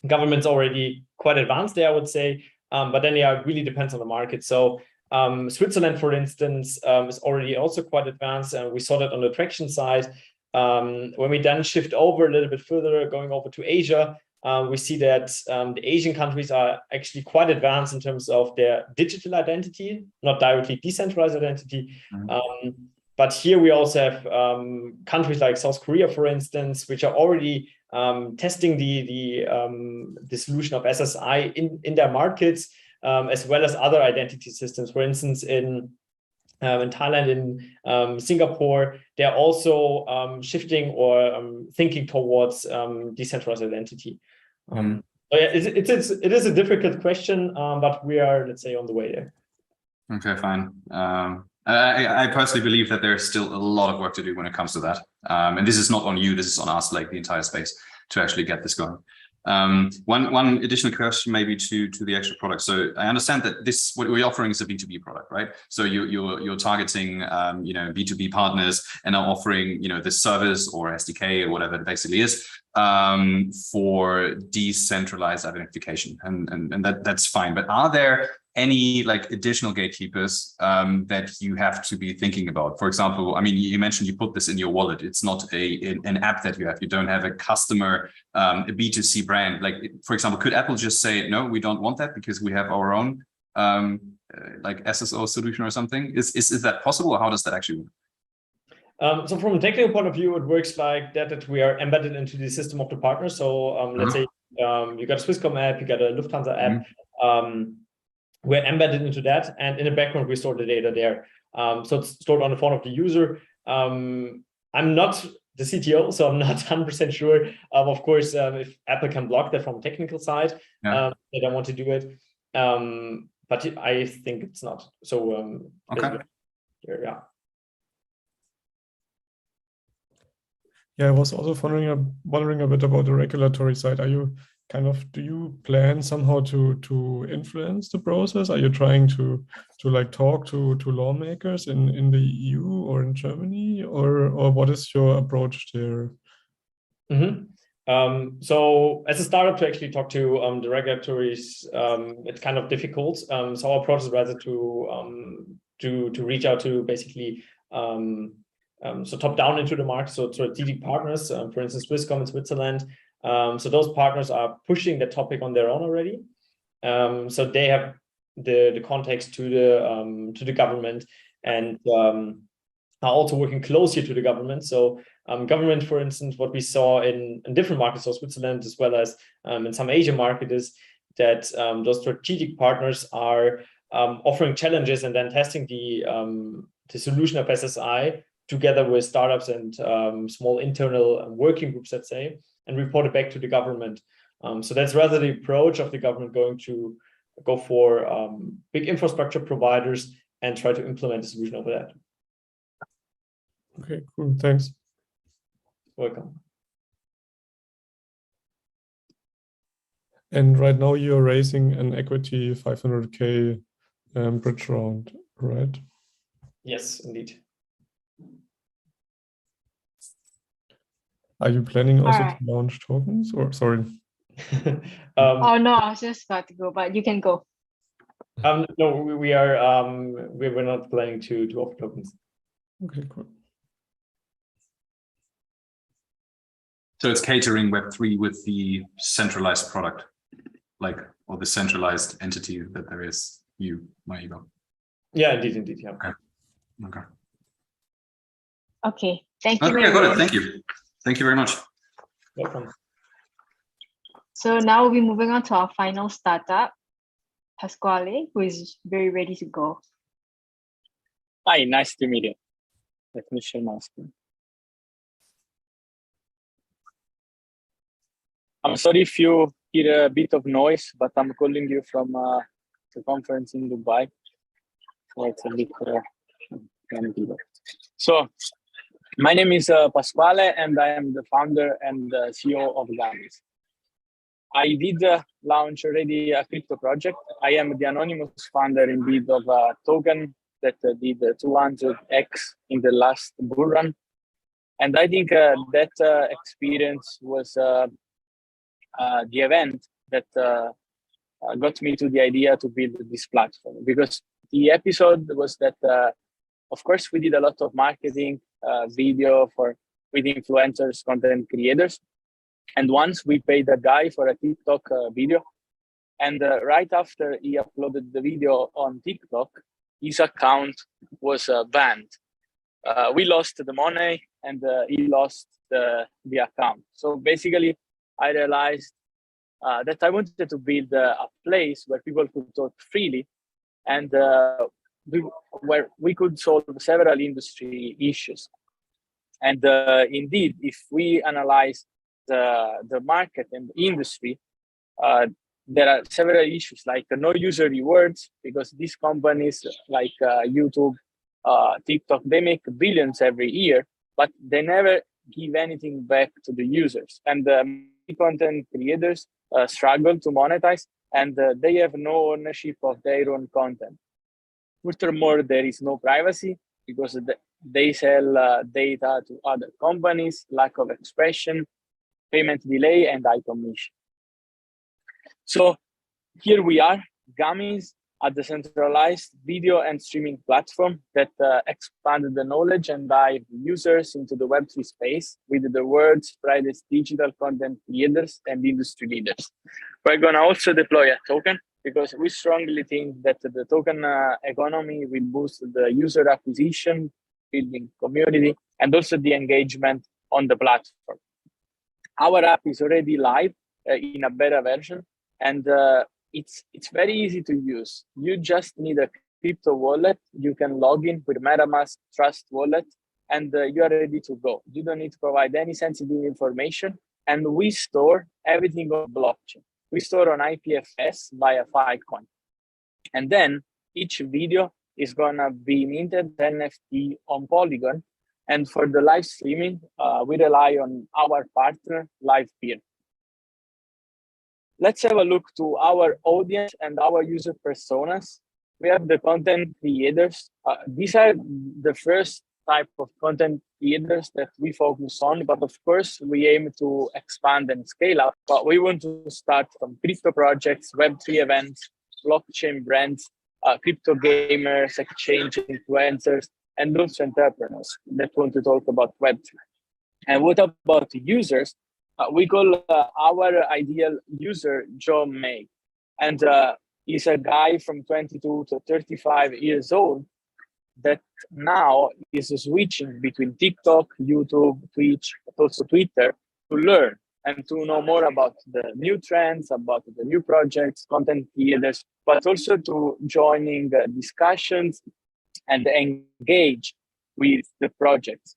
government's already quite advanced there, I would say, but then it really depends on the market. So Switzerland, for instance, is already also quite advanced, and we saw that on the traction side. When we then shift over a little bit further, going over to Asia, we see that the Asian countries are actually quite advanced in terms of their digital identity, not directly decentralized identity. But here we also have countries like South Korea, for instance, which are already testing the solution of SSI in their markets, as well as other identity systems. For instance, in Thailand, in Singapore, they're also shifting or thinking towards decentralized identity. So yeah, it is a difficult question, but we are, let's say, on the way there. Okay, fine. I personally believe that there's still a lot of work to do when it comes to that. And this is not on you, this is on us, like the entire space, to actually get this going. One additional question maybe to the actual product. So I understand that what we're offering is a B2B product, right? So you're targeting B2B partners and are offering this service or SDK or whatever it basically is for decentralized identification, and that's fine. But are there any like additional gatekeepers that you have to be thinking about? For example, I mean, you mentioned you put this in your wallet. It's not an app that you have. You don't have a customer, a B2C brand. Like, for example, could Apple just say, no, we don't want that because we have our own like SSO solution or something? Is that possible, or how does that actually work? So from a technical point of view, it works like that we are embedded into the system of the partner. So let's say you got a Swisscom app, you got a Lufthansa app. We're embedded into that, and in the background we store the data there. So it's stored on the phone of the user. I'm not the CTO, so I'm not 100% sure. Of course, if Apple can block that from technical side, they don't want to do it. But I think it's not. So okay. Yeah. Yeah, I was also wondering a bit about the regulatory side. Are you do you plan somehow to influence the process? Are you trying to like talk to lawmakers in the EU or in Germany, or what is your approach there? So as a startup to actually talk to the regulatories, it's kind of difficult. So our approach is rather to reach out to basically so top down into the market, so strategic partners, for instance, Swisscom in Switzerland. So those partners are pushing the topic on their own already. So they have the context to the government, and are also working closely to the government. So government, for instance, what we saw in different markets, so Switzerland as well as in some Asian market, is that those strategic partners are offering challenges and then testing the solution of SSI together with startups and small internal working groups, let's say, and report it back to the government. So that's rather the approach of the government, going to go for big infrastructure providers and try to implement a solution over that. Okay, cool. Thanks. Welcome. And right now you're raising an equity 500K bridge round, right? Yes, indeed. Are you planning also Alright. to launch tokens, or sorry? Oh no, I was just about to go, but you can go. No, we're not planning to offer tokens. Okay, cool. So it's catering Web3 with the centralized product, like, or the centralized entity that there is, myEGO. Yeah, indeed, yeah. Okay. Okay, thank you. Okay, I got it. Thank you. Thank you very much. Welcome. So now we'll be moving on to our final startup, Pasquale, who is very ready to go. Hi, nice to meet you. Let me share my screen. I'm sorry if you hear a bit of noise, but I'm calling you from the conference in Dubai. So it's a bit So my name is Pasquale, and I am the founder and CEO of Gummies. I did launch already a crypto project. I am the anonymous founder indeed of a token that did 200x in the last bull run. And I think that experience was the event that got me to the idea to build this platform, because the episode was that, of course, we did a lot of marketing, video with influencers, content creators. And once we paid a guy for a TikTok video, and right after he uploaded the video on TikTok, his account was banned. We lost the money, and he lost the account. So basically, I realized that I wanted to build a place where people could talk freely, and where we could solve several industry issues. And indeed, if we analyze the market and the industry, there are several issues like no user rewards, because these companies like YouTube, TikTok, they make billions every year, but they never give anything back to the users. And content creators struggle to monetize, and they have no ownership of their own content. Furthermore, there is no privacy, because they sell data to other companies, lack of expression, payment delay, and high commission. So here we are, Gummies, a decentralized video and streaming platform that expanded the knowledge and dive users into the Web3 space with the world's brightest digital content creators and industry leaders. We're going to also deploy a token, because we strongly think that the token economy will boost the user acquisition, building community, and also the engagement on the platform. Our app is already live in a beta version, and it's very easy to use. You just need a crypto wallet. You can log in with MetaMask Trust Wallet, and you are ready to go. You don't need to provide any sensitive information, and we store everything on blockchain. We store on IPFS via Filecoin. And then each video is gonna be minted NFT on Polygon And for the live streaming, we rely on our partner, LivePeer. Let's have a look to our audience and our user personas. We have the content creators. These are the first type of content creators that we focus on, but of course we aim to expand and scale up. But we want to start from crypto projects, Web3 events, blockchain brands, crypto gamers, exchange influencers, and also entrepreneurs that want to talk about Web3. And what about users? We call our ideal user John May. And he's a guy from 22 to 35 years old that now is switching between TikTok, YouTube, Twitch, but also Twitter to learn and to know more about the new trends, about the new projects, content creators, but also to joining discussions and engage with the projects.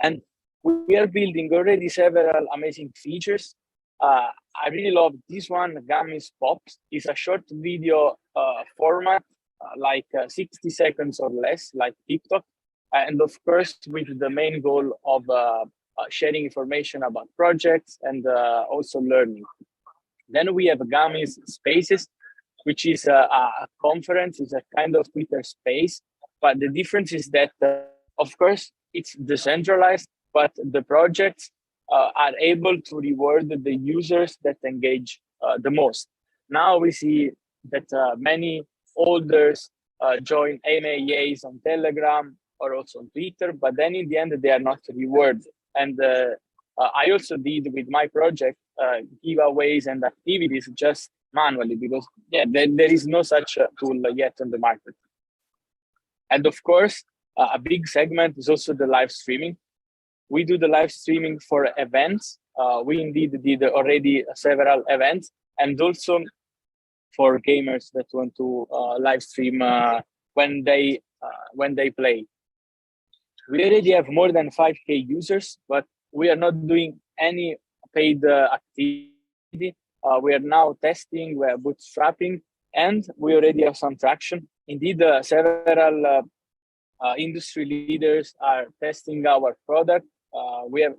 And we are building already several amazing features. I really love this one, Gummies Pops. It's a short video format, like 60 seconds or less, like TikTok. And of course, with the main goal of sharing information about projects and also learning. Then we have Gummies Spaces, which is a conference, it's a kind of Twitter space. But the difference is that, of course, it's decentralized, but the projects are able to reward the users that engage the most. Now we see that many holders join MAAs on Telegram or also on Twitter, but then in the end, they are not rewarded. And I also did with my project giveaways and activities just manually because there is no such tool yet on the market. And of course, a big segment is also the live streaming. We do the live streaming for events. We indeed did already several events, and also for gamers that want to live stream when they play. We already have more than 5K users, but we are not doing any paid activity. We are now testing, we are bootstrapping, and we already have some traction. Indeed, several industry leaders are testing our product. We have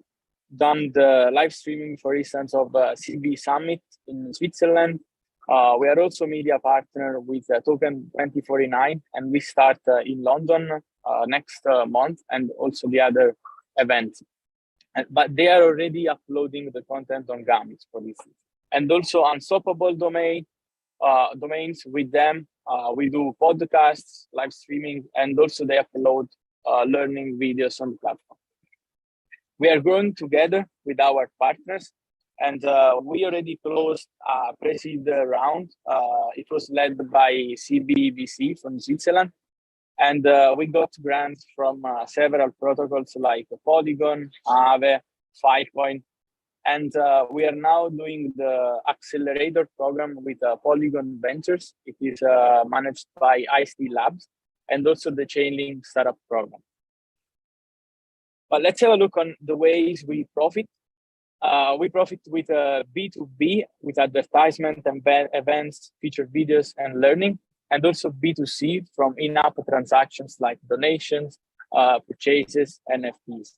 done the live streaming, for instance, of CB Summit in Switzerland. We are also media partner with Token 2049, and we start in London next month, and also the other events. But they are already uploading the content on Gummies, for instance. And also Unstoppable domains with them. We do podcasts, live streaming, and also they upload learning videos on the platform. We are growing together with our partners, and we already closed a pre-seed round. It was led by CBVC from Switzerland, and we got grants from several protocols like Polygon, Aave, Filecoin, and we are now doing the accelerator program with Polygon Ventures. It is managed by IST Labs, and also the Chainlink Startup Program. But let's have a look on the ways we profit. We profit with B2B, with advertisement and events, featured videos, and learning, and also B2C from in-app transactions like donations, purchases, NFTs.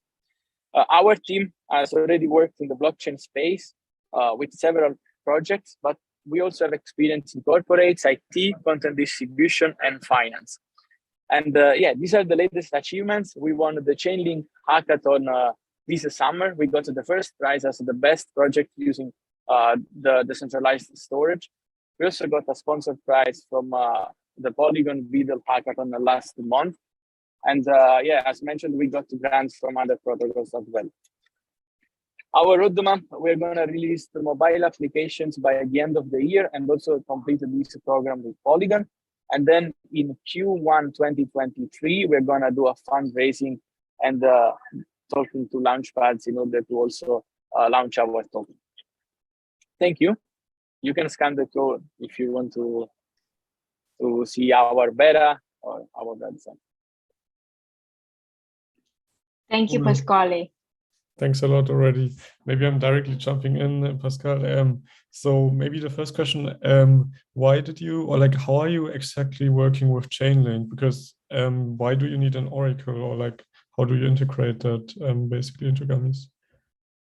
Our team has already worked in the blockchain space with several projects, but we also have experience in corporates, IT, content distribution, and finance. And these are the latest achievements. We won the Chainlink Hackathon this summer. We got the first prize as the best project using the decentralized storage. We also got a sponsored prize from the Polygon Beetle Hackathon last month. And as mentioned, we got grants from other protocols as well. Our roadmap, we're going to release the mobile applications by the end of the year and also complete this program with Polygon. And then in Q1 2023, we're going to do a fundraising and talking to launchpads in order to also launch our token. Thank you. You can scan the code if you want to see our beta or our website. Thank you, Pasquale. Thanks a lot already. Maybe I'm directly jumping in, Pascal. So maybe the first question, why did you, or like, how are you exactly working with Chainlink? Because why do you need an Oracle, or like how do you integrate that basically into Gummies?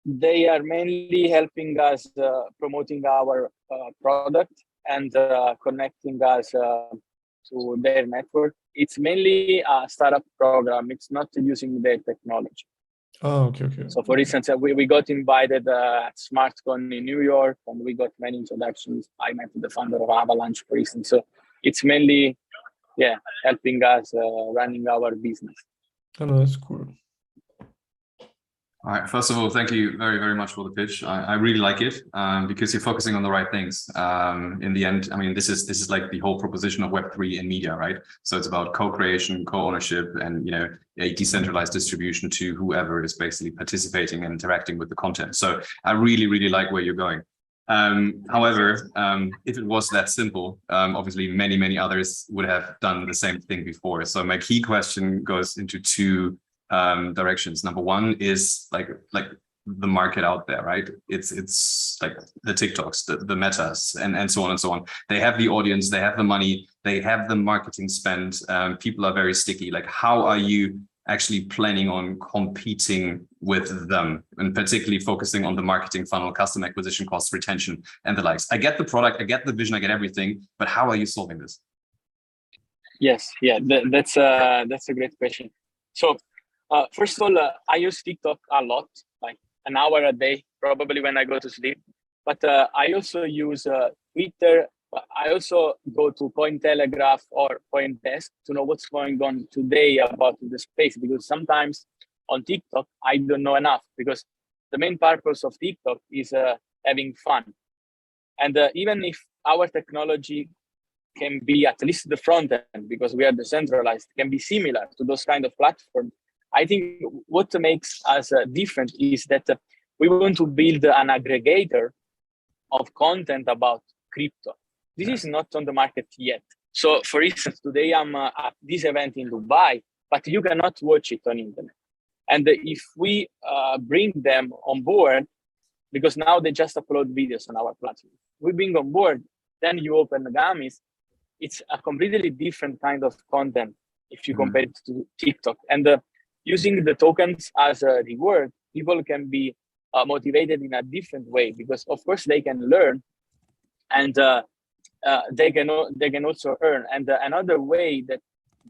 They are mainly helping us promoting our product and connecting us to their network. It's mainly a startup program. It's not using their technology. Oh, okay. So for instance, we got invited at SmartCon in New York, and we got many introductions. I met the founder of Avalanche, for instance. So it's mainly, helping us running our business. Oh, no, that's cool. All right. First of all, thank you very, very much for the pitch. I really like it because you're focusing on the right things. In the end, I mean, this is like the whole proposition of Web3 in media, right? So it's about co-creation, co-ownership, and a decentralized distribution to whoever is basically participating and interacting with the content. So I really, really like where you're going. However, if it was that simple, obviously many others would have done the same thing before. So my key question goes into two directions. Number one is like the market out there, right? It's like the TikToks, the Metas, and so on and so on. They have the audience, they have the money, they have the marketing spend. People are very sticky. Like, how are you actually planning on competing with them, and particularly focusing on the marketing funnel, customer acquisition costs, retention, and the likes? I get the product, I get the vision, I get everything, but how are you solving this? Yes, that's a great question. So first of all, I use TikTok a lot, like an hour a day, probably when I go to sleep. But I also use Twitter. I also go to Cointelegraph or Coindesk to know what's going on today about the space, because sometimes on TikTok, I don't know enough, because the main purpose of TikTok is having fun. And even if our technology can be, at least the front end, because we are decentralized, can be similar to those kind of platforms, I think what makes us different is that we want to build an aggregator of content about crypto. This is not on the market yet. So for instance, today I'm at this event in Dubai, but you cannot watch it on internet. And if we bring them on board, because now they just upload videos on our platform, we bring on board, then you open the Gummies, it's a completely different kind of content if you compare it to TikTok. And using the tokens as a reward, people can be motivated in a different way, because of course they can learn, and they can also earn. And another way that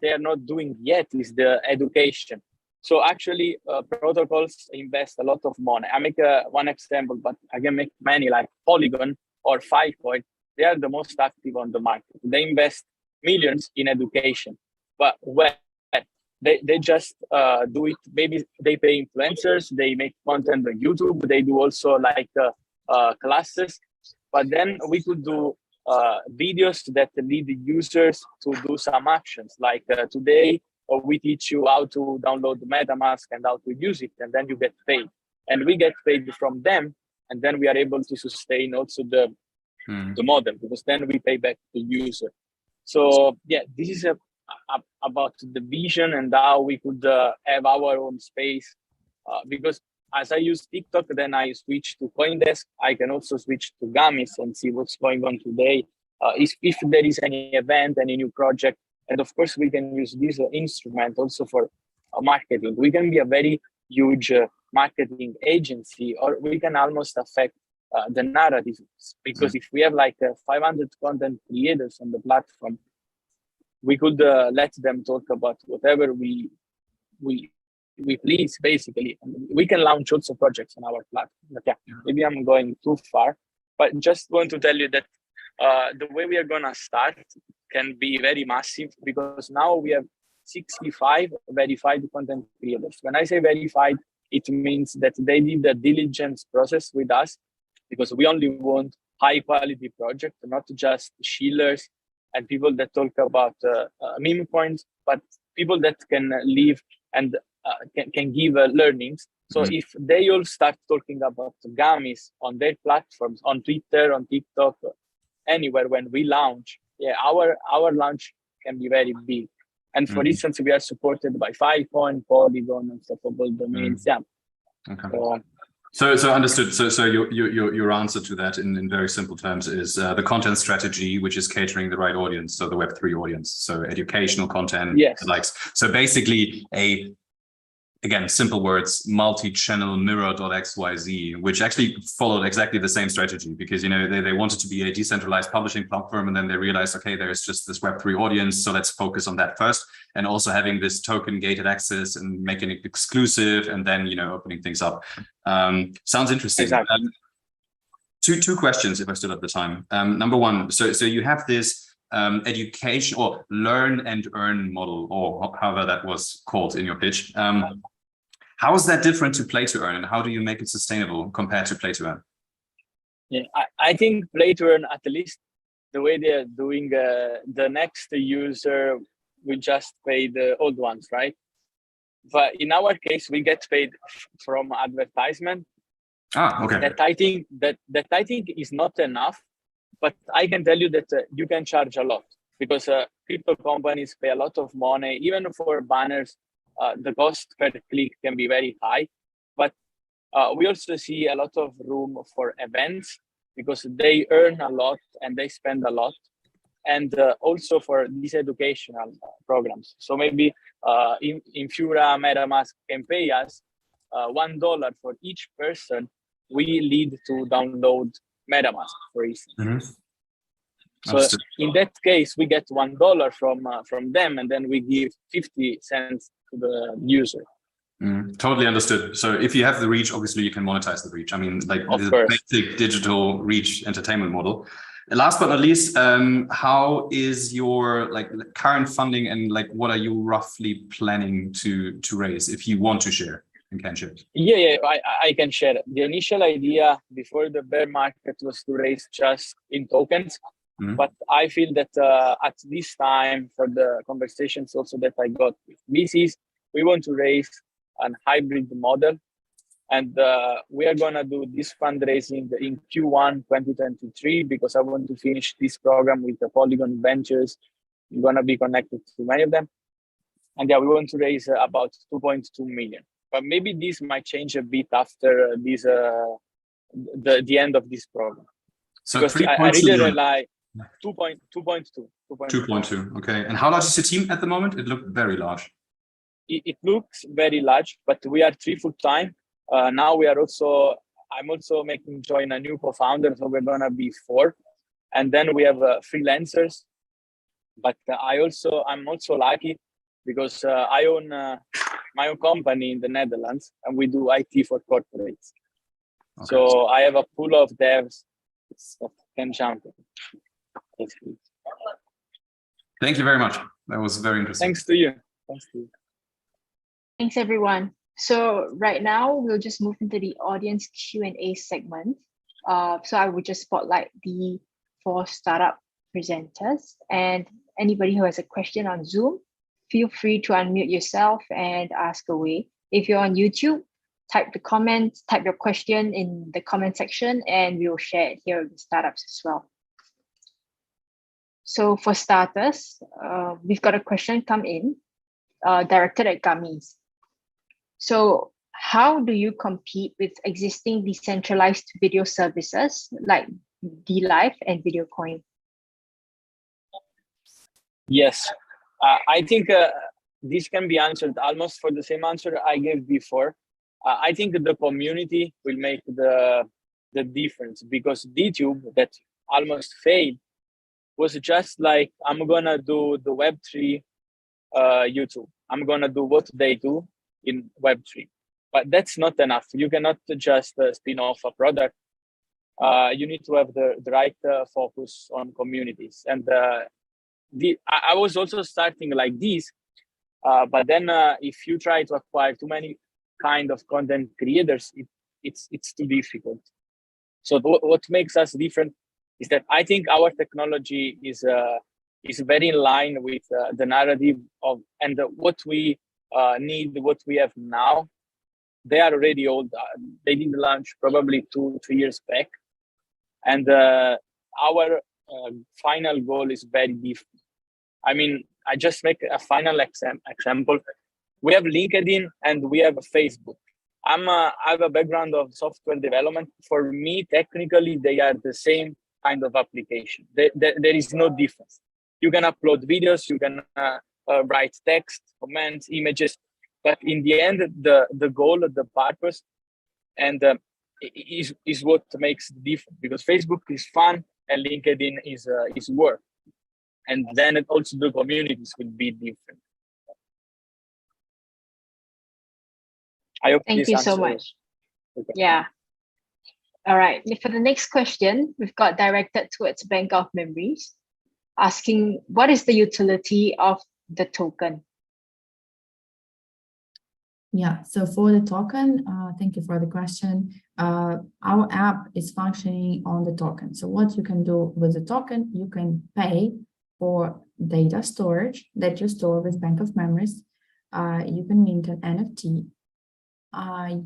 they are not doing yet is the education. So actually protocols invest a lot of money. I make one example, but I can make many, like Polygon or Filecoin. They are the most active on the market. They invest millions in education, but they just do it. Maybe they pay influencers, they make content on YouTube, they do also like classes, but then we could do videos that lead the users to do some actions. Like today, we teach you how to download the MetaMask and how to use it, and then you get paid. And we get paid from them, and then we are able to sustain also the model, because then we pay back the user. So yeah, this is about the vision and how we could have our own space. Because as I use TikTok, then I switch to Coindesk. I can also switch to Gummies and see what's going on today. If there is any event, any new project. And of course, we can use this instrument also for marketing. We can be a very huge marketing agency, or we can almost affect the narrative. Because if we have like 500 content creators on the platform, we could let them talk about whatever we please, basically. And we can launch also projects on our platform. But yeah, maybe I'm going too far, but just want to tell you that the way we are gonna start can be very massive, because now we have 65 verified content creators. When I say verified, it means that they did the diligence process with us, because we only want high quality projects, not just shillers and people that talk about meme coins, but people that can live and can give learnings. So if they all start talking about Gummies on their platforms, on Twitter, on TikTok, anywhere, when we launch, our launch can be very big. And for instance, we are supported by Filecoin, Polygon, Unstoppable Domains. Yeah. Okay. So understood. So your answer to that in very simple terms is the content strategy, which is catering the right audience, so the Web3 audience, so educational content, Yes. likes. So basically again, simple words, multi-channel mirror.xyz, which actually followed exactly the same strategy, because, you know, they wanted to be a decentralized publishing platform, and then they realized, okay, there's just this Web3 audience, so let's focus on that first, and also having this token gated access and making it exclusive, and then, you know, opening things up. Sounds interesting. Exactly. Two questions, if I still have the time. Number one, so you have this education or learn and earn model, or however that was called in your pitch. How is that different to play to earn, and how do you make it sustainable compared to play to earn? Yeah, I think play to earn, at least the way they're doing, the next user will just pay the old ones, right? But in our case, we get paid from advertisement. Okay. That I think is not enough, but I can tell you that you can charge a lot, because crypto companies pay a lot of money, even for banners. The cost per click can be very high, but we also see a lot of room for events, because they earn a lot and they spend a lot, and also for these educational programs. So maybe Infura MetaMask can pay us $1 for each person we lead to download MetaMask, for instance. Mm-hmm. So in that case, we get $1 from them, and then we give 50 cents to the user. Totally understood. So if you have the reach, obviously you can monetize the reach. I mean, like the basic digital reach entertainment model. And last but not least, how is your current funding, and what are you roughly planning to raise, if you want to share and can share? Yeah, I can share. The initial idea before the bear market was to raise just in tokens. Mm-hmm. But I feel that at this time, for the conversations also that I got with VCs, we want to raise a hybrid model. And we are going to do this fundraising in Q1 2023, because I want to finish this program with the Polygon Ventures. I'm going to be connected to many of them. And yeah, we want to raise about 2.2 million. But maybe this might change a bit after this the end of this program. So because I really rely 2.2. Okay. And how large is the team at the moment? It looked very large. It looks very large, but we are 3 full-time. Now I'm also join a new co-founder, so we're gonna be 4. And then we have freelancers. But I'm also lucky, because I own my own company in the Netherlands, and we do IT for corporates. Okay. So I have a pool of devs that can jump in. Thank you very much. That was very interesting. Thanks to you. Thanks, everyone. So right now, we'll just move into the audience Q&A segment. So I would just spotlight the 4 startup presenters, and anybody who has a question on Zoom, feel free to unmute yourself and ask away. If you're on YouTube, type your question in the comment section, and we'll share it here with the startups as well. So for starters, we've got a question come in directed at Gummies. So how do you compete with existing decentralized video services like DLive and VideoCoin? Yes, I think this can be answered almost for the same answer I gave before. I think the community will make the difference, because DTube, that almost failed, was just like, I'm gonna do the Web3 YouTube. I'm gonna do what they do in Web3. But that's not enough. You cannot just spin off a product. You need to have the right focus on communities. And I was also starting like this, but then if you try to acquire too many kind of content creators, it's too difficult. So what makes us different is that I think our technology is very in line with the narrative of what we need, what we have now. They are already old. They did launch probably 2-3 years back, and our final goal is very different. I mean, I just make a final example. We have LinkedIn and we have Facebook. I have a background of software development. For me, technically, they are the same kind of application. There is no difference. You can upload videos, you can write text, comments, images, but in the end, the goal, the purpose, and is what makes the difference. Because Facebook is fun and LinkedIn is work, and then also the communities will be different. I hope Thank you so much. Okay. Yeah. All right. For the next question, we've got directed towards Bank of Memories, asking what is the utility of the token? Yeah, so for the token, thank you for the question. Our app is functioning on the token. So what you can do with the token, you can pay for data storage that you store with Bank of Memories. You can mint an NFT.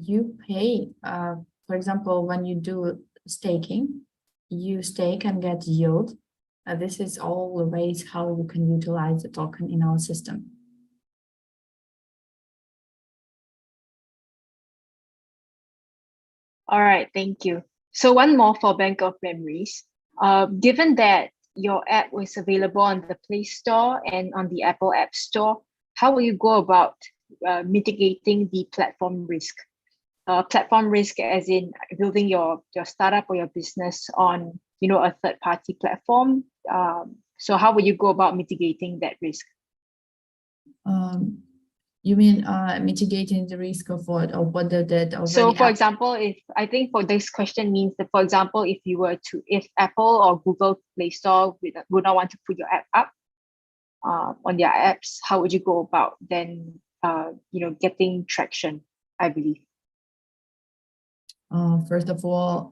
You pay, for example, when you do staking, you stake and get yield. This is all the ways how you can utilize the token in our system. All right, thank you. So one more for Bank of Memories. Given that your app was available on the Play Store and on the Apple App Store, how will you go about mitigating the platform risk? Platform risk as in building your startup or your business on a third-party platform. So how will you go about mitigating that risk? You mean mitigating the risk of what? Of what that already? So, for example, I think for this question means that, for example, if Apple or Google Play Store would not want to put your app up on their apps, how would you go about then, getting traction? I believe. First of all,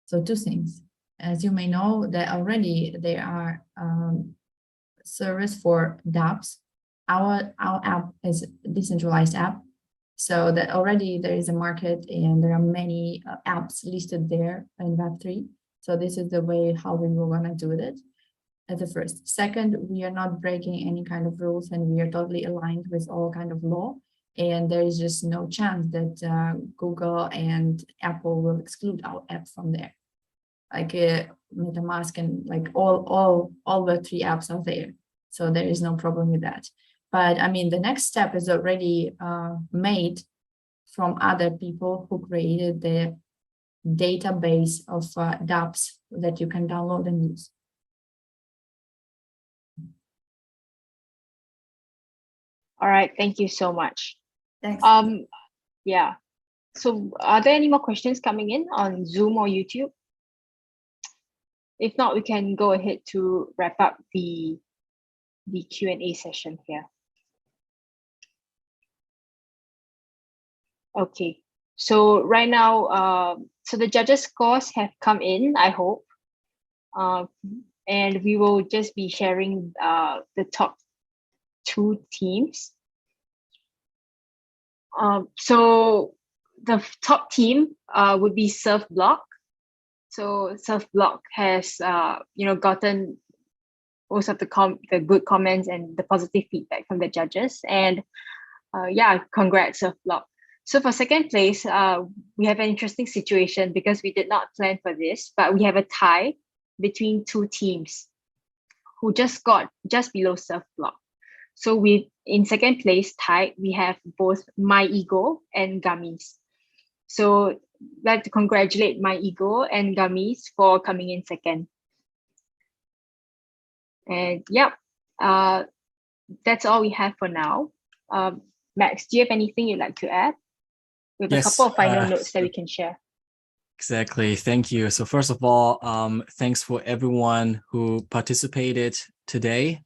so two things. As you may know, that already there are service for Dapps. Our app is a decentralized app, so that already there is a market and there are many apps listed there in Web3. So this is the way how we will want to do it at the first. Second, we are not breaking any kind of rules and we are totally aligned with all kind of law. And there is just no chance that Google and Apple will exclude our app from there. Like MetaMask and like all Web3 apps are there. So there is no problem with that. But I mean, the next step is already made from other people who created the database of dApps that you can download and use. All right, thank you so much. Thanks. Yeah. So are there any more questions coming in on Zoom or YouTube? If not, we can go ahead to wrap up the Q&A session here. Okay, so right now, so the judges' scores have come in, I hope. And we will just be sharing the top 2 teams. So the top team would be ServBlock. So ServBlock has gotten most of the good comments and the positive feedback from the judges. And yeah, congrats ServBlock. So for second place, we have an interesting situation because we did not plan for this, but we have a tie between 2 teams who just got just below ServBlock. So in second place tied, we have both myEGO and Gummies. So I'd like to congratulate myEGO and Gummies for coming in second. And yeah, that's all we have for now. Max, do you have anything you'd like to add? We have a couple of final notes that we can share. Exactly. Thank you. So first of all, thanks for everyone who participated today.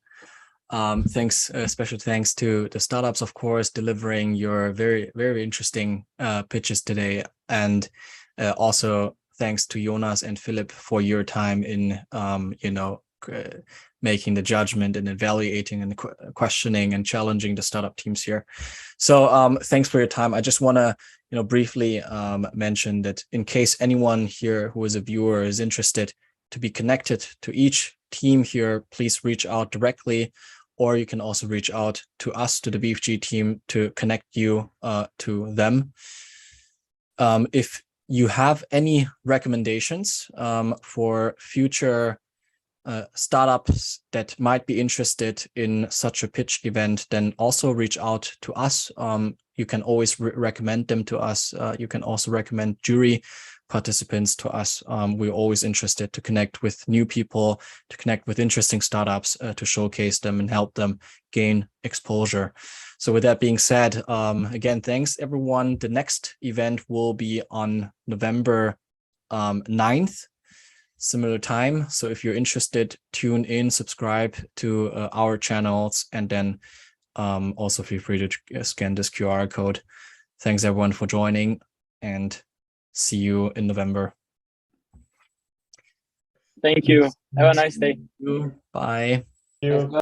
Special thanks to the startups, of course, delivering your very, very interesting pitches today. And also thanks to Jonas and Philip for your time in, making the judgment and evaluating and questioning and challenging the startup teams here. So thanks for your time. I just want to briefly mention that in case anyone here who is a viewer is interested to be connected to each team here, please reach out directly, or you can also reach out to us, to the BFG team, to connect you to them. If you have any recommendations for future startups that might be interested in such a pitch event, then also reach out to us. You can always recommend them to us. You can also recommend jury participants to us. We're always interested to connect with new people, to connect with interesting startups, to showcase them and help them gain exposure. So with that being said, again, thanks everyone. The next event will be on November 9th, similar time. So if you're interested, tune in, subscribe to our channels, and then also feel free to scan this QR code. Thanks everyone for joining, and see you in November. Thank you. Have a nice day. Bye. Thank you.